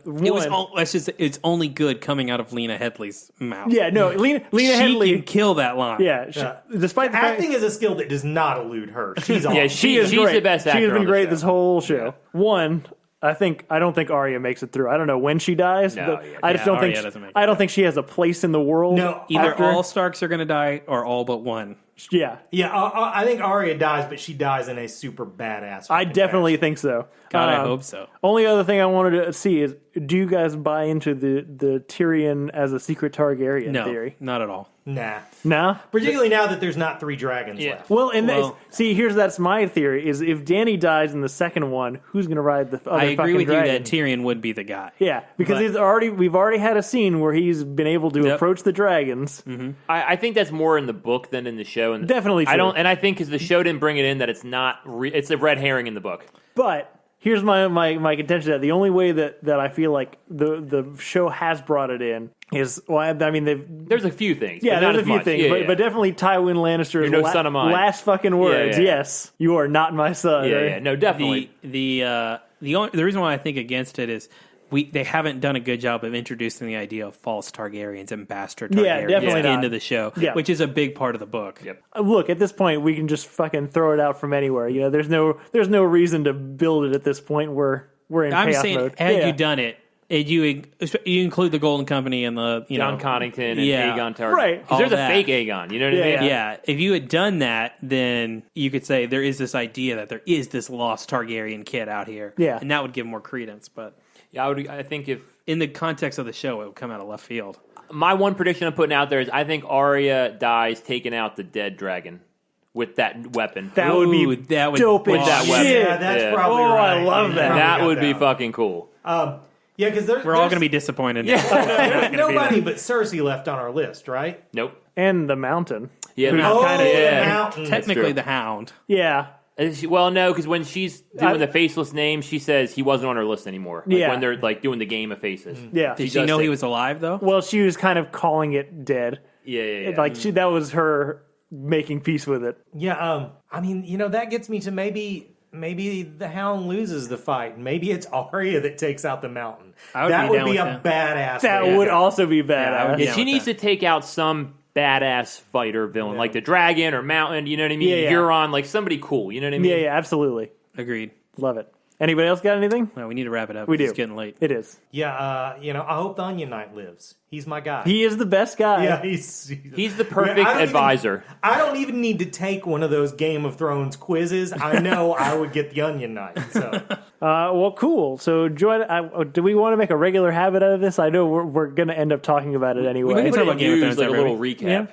It's only good coming out of Lena Headley's mouth. Yeah, no, Lena She Headley can kill that line. Yeah, despite the fact Acting is a skill that does not elude her. She's awesome. Yeah, she's she's great. the best actor. She has been on the great show. this whole show. One, I don't think Arya makes it through. I don't know when she dies, No, but yeah, I just don't Arya think doesn't make it. I don't think she has a place in the world. No, Either after. all Starks are going to die or all but one. Yeah, Yeah, I think Arya dies, but she dies in a super badass. I fucking definitely fashion. think so. God, I hope so. Only other thing I wanted to see is, do you guys buy into the Tyrion as a secret Targaryen No, theory? not at all. Nah. No? Particularly now that there's not 3 dragons left. Well, and Well- that's my theory, is if Dany dies in the second one, who's going to ride the other I agree fucking with dragon? you that Tyrion would be the guy. Yeah, because we've already had a scene where he's been able to Yep. approach the dragons. I think that's more in the book than in the show. And Definitely I true. don't, and I think because the show didn't bring it in that it's not. It's a red herring in the book. But here's my contention: that the only way that I feel like the show has brought it in is, well, I mean, There's a few things. yeah, but not there's a as few much. things, Yeah, but definitely Tywin Lannister's You're no son of mine. last fucking words. Yeah, yeah. Yes, you are not my son. yeah, right? yeah. No, definitely. The reason why I think against it is they haven't done a good job of introducing the idea of false Targaryens and bastard Targaryens Yeah, definitely not. into the show, Yeah. which is a big part of the book. Yep. Look, at this point, we can just fucking throw it out from anywhere. You know, there's no reason to build it at this point. We're in I'm chaos saying, mode. had Yeah. you done it, you include the Golden Company and the John Connington and yeah. Aegon Targaryen. Right. Because there's All a that. fake Aegon. You know what I mean? Yeah, if you had done that, then you could say there is this idea that there is this lost Targaryen kid out here. Yeah. And that would give more credence. But Yeah, I think if in the context of the show, it would come out of left field. my one prediction I'm putting out there is I think Arya dies taking out the dead dragon with that weapon. That would Ooh, be that would dope with as that weapon. shit. Yeah, that's Yeah. probably Oh, I right. love You that. probably that got would be one. fucking cool. Yeah, because We're all going to be disappointed. there's nobody but Cersei left on our list, right? Nope. And the mountain. Yeah, Who's the kinda- the mountain. Technically, true. the Hound. Yeah. Well, no, because when she's doing the faceless name, she says he wasn't on her list anymore. Like Yeah. when they're like doing the game of faces. Yeah. Did She she know does he say- was alive, though? Well, she was kind of calling it dead. Yeah. Like that was her making peace with it. Yeah, I mean, that gets me to maybe the Hound loses the fight. Maybe it's Arya that takes out the mountain. I would that be would down be with a that. badass. That way. would also be badass. I would be Yeah, down she with needs that. to take out some badass fighter villain, like the dragon or mountain. You know what I mean? Yeah, yeah. Euron, like somebody cool. You know what I mean? Yeah, yeah, absolutely. Agreed. Love it. Anybody else got anything? Well, we need to wrap it up. We do. It's getting late. It is. Yeah, I hope the Onion Knight lives. He's my guy. He is the best guy. yeah, He's the perfect I don't advisor. I don't even need to take one of those Game of Thrones quizzes. I know I would get the Onion Knight. So Well, cool. So, join. Do we want to make a regular habit out of this? I know we're going to end up talking about it anyway. We can Put talk it about in Game of news, Thrones like a every little week. recap. Yeah.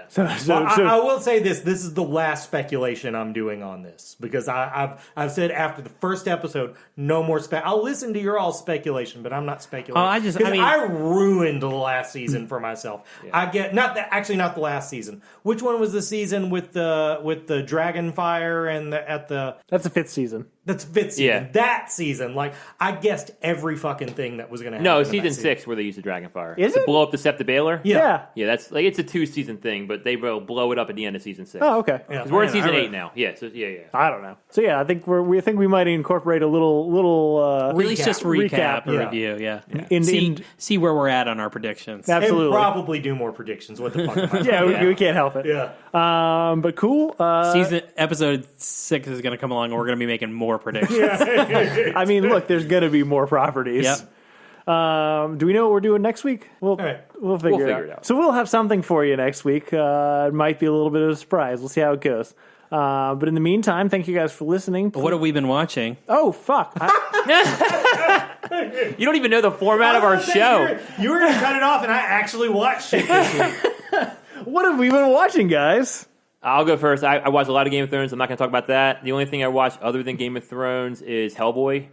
So, I will say this is the last speculation I'm doing on this because I've said after the first episode no more I'll listen to your all speculation, but I'm not speculating. Oh, I ruined the last season for myself. I get not the last season. Which one was the season with the dragon fire and that's the 5th season. that's fifth season. Yeah. That season, like I guessed every fucking thing that was going to happen. No, in it's that season season. 6 where they use the Dragonfire. Is to it? blow up the Septa Baylor? Yeah. Yeah, that's like it's a 2-season thing, but they will blow it up at the end of season 6. Oh, okay. Yeah. Because we're in Man, season I 8 now. Yeah, so yeah. I don't know. So yeah, I think we think we might incorporate a little At least just recap Recap, or yeah. review. Yeah. in- See where we're at on our predictions. Absolutely. And probably do more predictions. What the fuck? Am I Yeah, we can't help it. Yeah. But cool. Episode 6 is going to come along, and we're going to be making more predictions. I mean, look, there's going to be more properties. Yep. Do we know what we're doing next week? right. We'll figure it out. So we'll have something for you next week. It might be a little bit of a surprise. We'll see how it goes. But in the meantime, thank you guys for listening. What have we been watching? Oh, fuck. You don't even know the format of our show. You were going to cut it off, and I actually watched it this week. What have we been watching, guys? I'll go first. I watched a lot of Game of Thrones. I'm not going to talk about that. The only thing I watched other than Game of Thrones is Hellboy,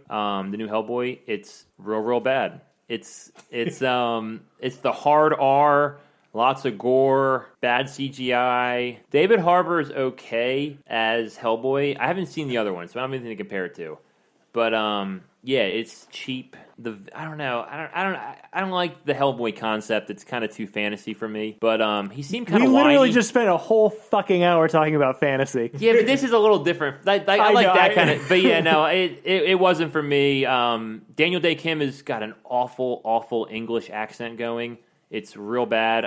the new Hellboy. It's real bad. It's the hard R, Lots of gore, bad CGI. David Harbour is okay as Hellboy. I haven't seen the other one, so I don't have anything to compare it to. But yeah, it's cheap. I don't know. I don't like the Hellboy concept. It's kind of too fantasy for me. But he seemed kind of We literally whiny. just spent a whole fucking hour talking about fantasy. Yeah, but this is a little different. I like that kind of. But yeah, no, it wasn't for me. Daniel Day Kim has got an awful English accent going. It's real bad.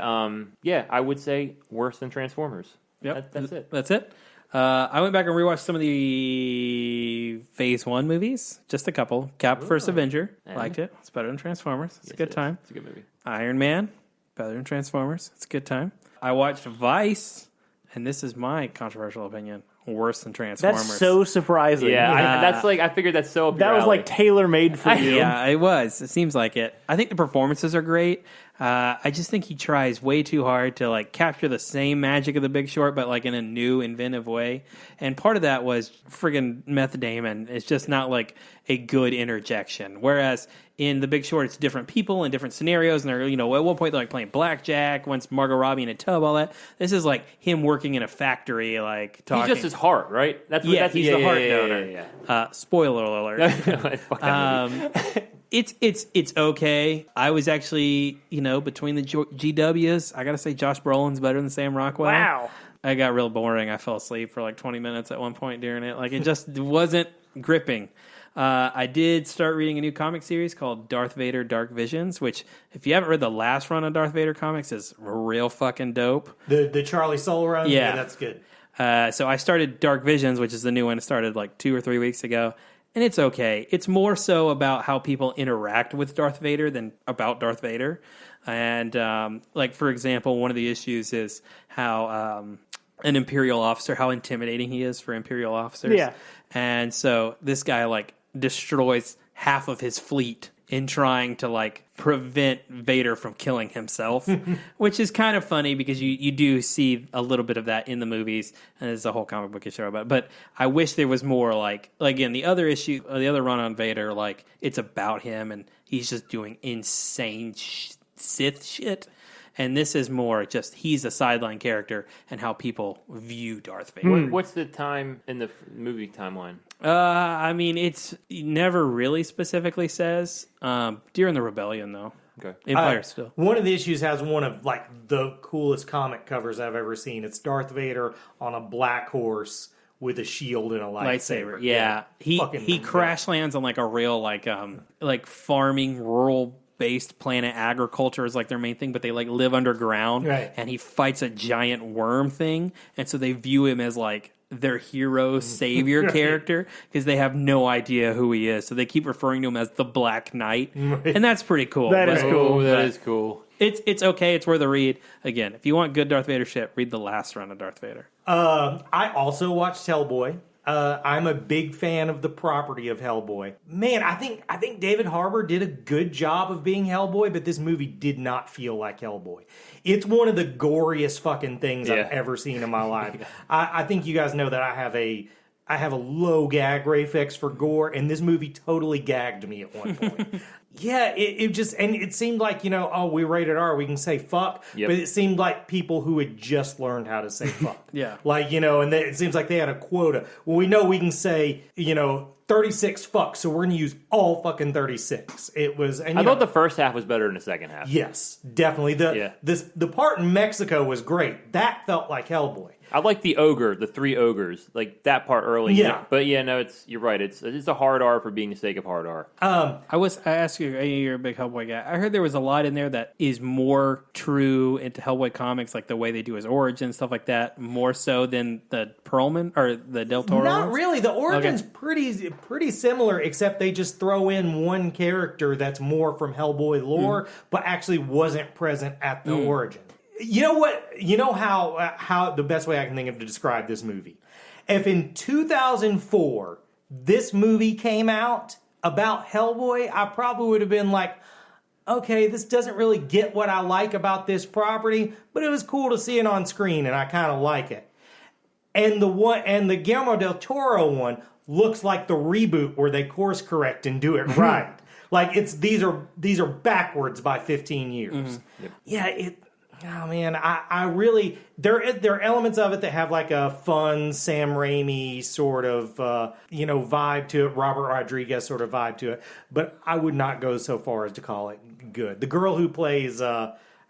Yeah, I would say worse than Transformers. Yep, That's it. That's it. I went back and rewatched some of the Phase 1 movies. Just a couple. Cap vs. Avenger. Liked it. It's better than Transformers. It's a good time. It's a good movie. Iron Man. Better than Transformers. It's a good time. I watched Vice, and this is my controversial opinion. Worse than Transformers. That's so surprising. Yeah, I figured that's so up that your was alley. like tailor-made for you. Yeah, it was. It seems like it. I think the performances are great. I just think he tries way too hard to like capture the same magic of The Big Short, but like in a new, inventive way. And part of that was friggin' Meth Damon. It's just not like a good interjection. Whereas in The Big Short, it's different people and different scenarios, and they're at one point they're like playing blackjack. Once Margot Robbie in a tub, all that. This is like him working in a factory, like talking. He's just his heart, right? That's he's the heart donor. Yeah. Spoiler alert. Fuck that movie. It's okay. I was actually, between the GWs, I got to say Josh Brolin's better than Sam Rockwell. Wow. I got real boring. I fell asleep for like 20 minutes at one point during it. Like, it just wasn't gripping. I did start reading a new comic series called Darth Vader Dark Visions, which, if you haven't read the last run of Darth Vader comics, is real fucking dope. The Charlie Soule run? Yeah. That's good. So I started Dark Visions, which is the new one. It started like 2 or 3 weeks ago. And it's okay. It's more so about how people interact with Darth Vader than about Darth Vader. And, like, for example, one of the issues is how an Imperial officer, how intimidating he is for Imperial officers. Yeah. And so this guy, like, destroys half of his fleet in trying to, like, prevent Vader from killing himself, which is kind of funny because you do see a little bit of that in the movies, and there's a whole comic book show about it. But I wish there was more, like again, the other issue, the other run on Vader, like, it's about him, and he's just doing insane Sith shit. And this is more just he's a sideline character and how people view Darth Vader. What's the time in the movie timeline? I mean, it never really specifically says. During the Rebellion, though. Okay. Empire still. One of the issues has one of like the coolest comic covers I've ever seen. It's Darth Vader on a black horse with a shield and a lightsaber. Yeah. He Fucking crash lands on like a real like farming rural based planet. Agriculture is like their main thing, but they like live underground. Right. And he fights a giant worm thing, and so they view him as like their hero savior character because they have no idea who he is, so they keep referring to him as the Black Knight, and that's pretty cool. That is cool. That is cool. It's okay. It's worth a read. Again, if you want good Darth Vader shit, read the last run of Darth Vader. I also watched Hellboy. I'm a big fan of the property of Hellboy. Man, I think David Harbour did a good job of being Hellboy, but this movie did not feel like Hellboy. It's one of the goriest fucking things I've ever seen in my life. I think you guys know that I have a low gag reflex for gore, and this movie totally gagged me at one point. Yeah, it just, and it seemed like, we rated R, we can say fuck, but it seemed like people who had just learned how to say fuck. Yeah. Like, and it seems like they had a quota. Well, we know we can say, 36 fucks, so we're going to use all fucking 36. It was, and I thought the first half was better than the second half. yes, definitely. The part in Mexico was great. That felt like Hellboy. I like the 3 ogres, like that part early. Yeah. But yeah, no, you're right. It's a hard R for being the sake of hard R. I asked you, you're a big Hellboy guy. I heard there was a lot in there that is more true into Hellboy comics, like the way they do his origin, stuff like that, more so than the Perlman or the Del Toro Not ones? really. The origin's pretty similar, except they just throw in one character that's more from Hellboy lore, but actually wasn't present at the origin. You know what? You know how the best way I can think of to describe this movie. If in 2004 this movie came out about Hellboy, I probably would have been like, okay, this doesn't really get what I like about this property, but it was cool to see it on screen, and I kind of like it. And the Guillermo del Toro one looks like the reboot where they course correct and do it right. Like these are backwards by 15 years. Mm-hmm. Yep. Yeah, Oh man, I really there are elements of it that have like a fun Sam Raimi sort of vibe to it, Robert Rodriguez sort of vibe to it, but I would not go so far as to call it good. The girl who plays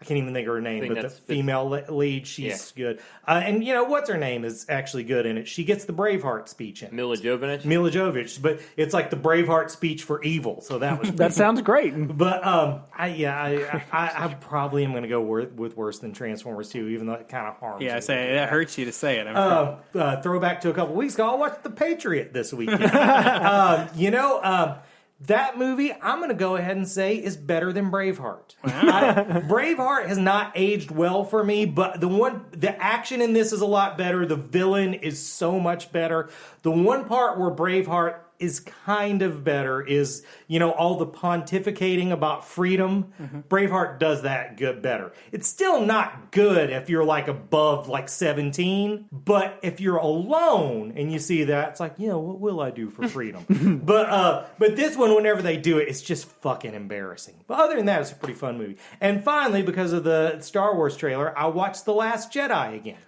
I can't even think of her name, but the female lead, she's good. And what's her name is actually good in it. She gets the Braveheart speech in it. Mila Jovovich? Mila Jovovich, but it's like the Braveheart speech for evil, so that was That sounds great. But I probably am going to go with worse than Transformers 2, even though it kind of harms me. Yeah, I say that hurts you to say it. I'm sure. Throwback to a couple weeks ago, I watched The Patriot this weekend. That movie, I'm going to go ahead and say, is better than Braveheart. Wow. Braveheart has not aged well for me, but the action in this is a lot better. The villain is so much better. The one part where Braveheart is kind of better is, all the pontificating about freedom. Mm-hmm. Braveheart does that better. It's still not good if you're like above like 17, but if you're alone and you see that, it's like, what will I do for freedom? But this one, whenever they do it, it's just fucking embarrassing. But other than that, it's a pretty fun movie. And finally, because of the Star Wars trailer, I watched The Last Jedi again.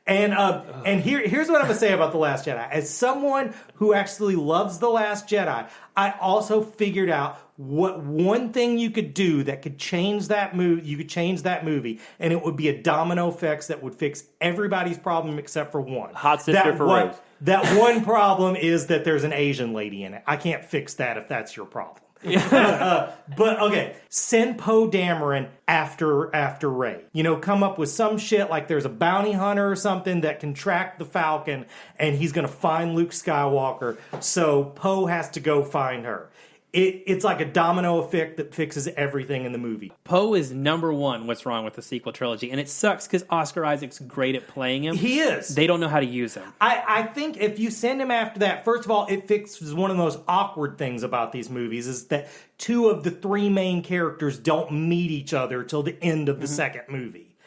And here's what I'm going to say about The Last Jedi. As someone who actually loves The Last Jedi, I also figured out what one thing you could do that could change that movie. You could change that movie, and it would be a domino effect that would fix everybody's problem except for one. Hot sister for Rose. That one problem is that there's an Asian lady in it. I can't fix that if that's your problem. But okay, send Poe Dameron after Rey. Come up with some shit like there's a bounty hunter or something that can track the Falcon, and he's going to find Luke Skywalker. So Poe has to go find her. It's like a domino effect that fixes everything in the movie. Poe is number one. What's wrong with the sequel trilogy? And it sucks because Oscar Isaac's great at playing him. He is. They don't know how to use him. I think if you send him after that, first of all, it fixes one of the most awkward things about these movies is that two of the three main characters don't meet each other till the end of the second movie.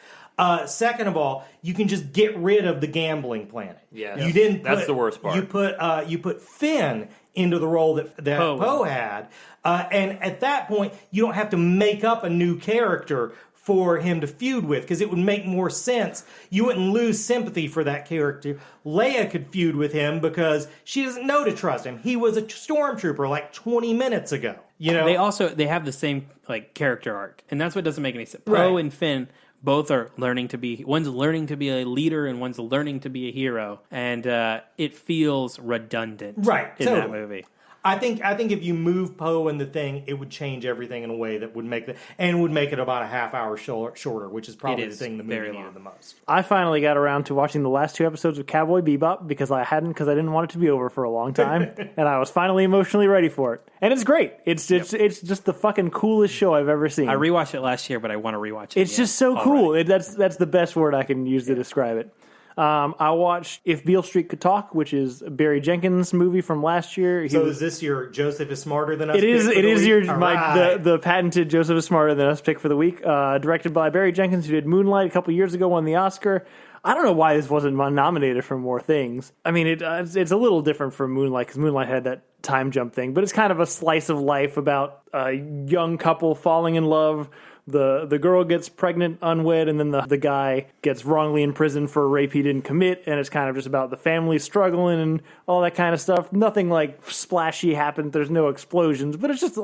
Second of all, you can just get rid of the gambling planet. Yeah, That's the worst part. You put Finn into the role that Poe had, and at that point, you don't have to make up a new character for him to feud with, because it would make more sense. You wouldn't lose sympathy for that character. Leia could feud with him because she doesn't know to trust him. He was a stormtrooper like 20 minutes ago. They have the same character arc, and that's what doesn't make any sense. Poe and Finn both are learning to be, one's learning to be a leader and one's learning to be a hero. And it feels redundant in that movie. I think if you move Poe in the thing, it would change everything in a way that would make it about a half hour shorter, which is probably the thing the movie needed the most. I finally got around to watching the last two episodes of Cowboy Bebop because I didn't want it to be over for a long time, and I was finally emotionally ready for it. And it's great. It's just the fucking coolest show I've ever seen. I rewatched it last year, but I want to rewatch it. It's just so cool. That's the best word I can use to describe it. I watched If Beale Street Could Talk, which is a Barry Jenkins movie from last year. Is this your Joseph is Smarter Than Us? It is your the patented Joseph is Smarter Than Us pick for the week. Directed by Barry Jenkins, who did Moonlight a couple years ago, won the Oscar. I don't know why this wasn't nominated for more things. I mean, it's a little different from Moonlight because Moonlight had that time jump thing, but it's kind of a slice of life about a young couple falling in love. The girl gets pregnant unwed, and then the guy gets wrongly imprisoned for a rape he didn't commit, and it's kind of just about the family struggling and all that kind of stuff. Nothing splashy happened. There's no explosions, but it's just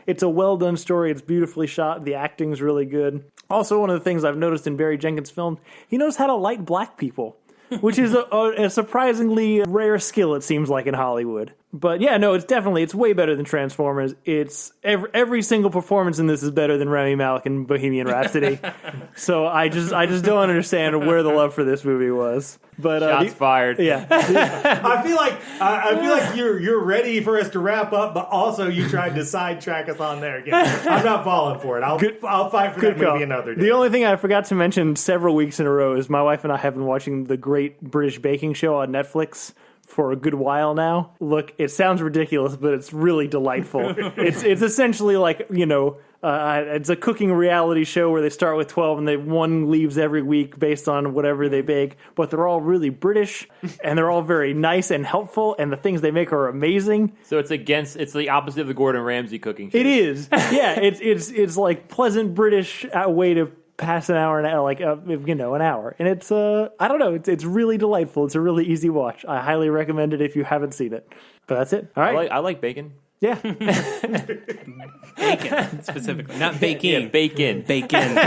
it's a well done story. It's beautifully shot. The acting's really good. Also, one of the things I've noticed in Barry Jenkins' films, he knows how to light black people, which is a surprisingly rare skill, it seems like, in Hollywood. But yeah, no, it's way better than Transformers. It's every single performance in this is better than Rami Malek in Bohemian Rhapsody. So I just don't understand where the love for this movie was. But shots fired. Yeah, I feel like you're ready for us to wrap up, but also you tried to sidetrack us on there again. I'm not falling for it. I'll fight for that movie another day. The only thing I forgot to mention several weeks in a row is my wife and I have been watching the Great British Baking Show on Netflix for a good while now. Look, it sounds ridiculous, but it's really delightful. It's essentially it's a cooking reality show where they start with 12 and one leaves every week based on whatever they bake, but they're all really British and they're all very nice and helpful, and the things they make are amazing. So it's the opposite of the Gordon Ramsay cooking show. It is. Yeah, it's like pleasant British way to past an hour and like an hour, and it's I don't know, it's really delightful. It's a really easy watch. I highly recommend it if you haven't seen it. But that's it. All right, I like bacon. yeah. Bacon, specifically. Not baking. Yeah, bacon. Bacon.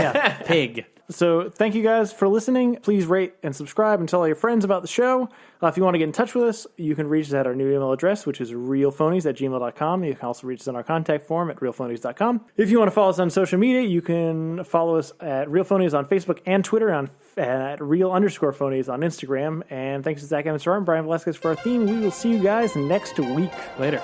Pig. So thank you guys for listening. Please rate and subscribe and tell all your friends about the show. If you want to get in touch with us, you can reach us at our new email address, which is reelphonies@gmail.com. You can also reach us on our contact form at reelphonies.com. If you want to follow us on social media, you can follow us at Reel Phonies on Facebook and Twitter, at Reel_Phonies on Instagram. And thanks to Zach Emmons and Brian Velasquez for our theme. We will see you guys next week. Later.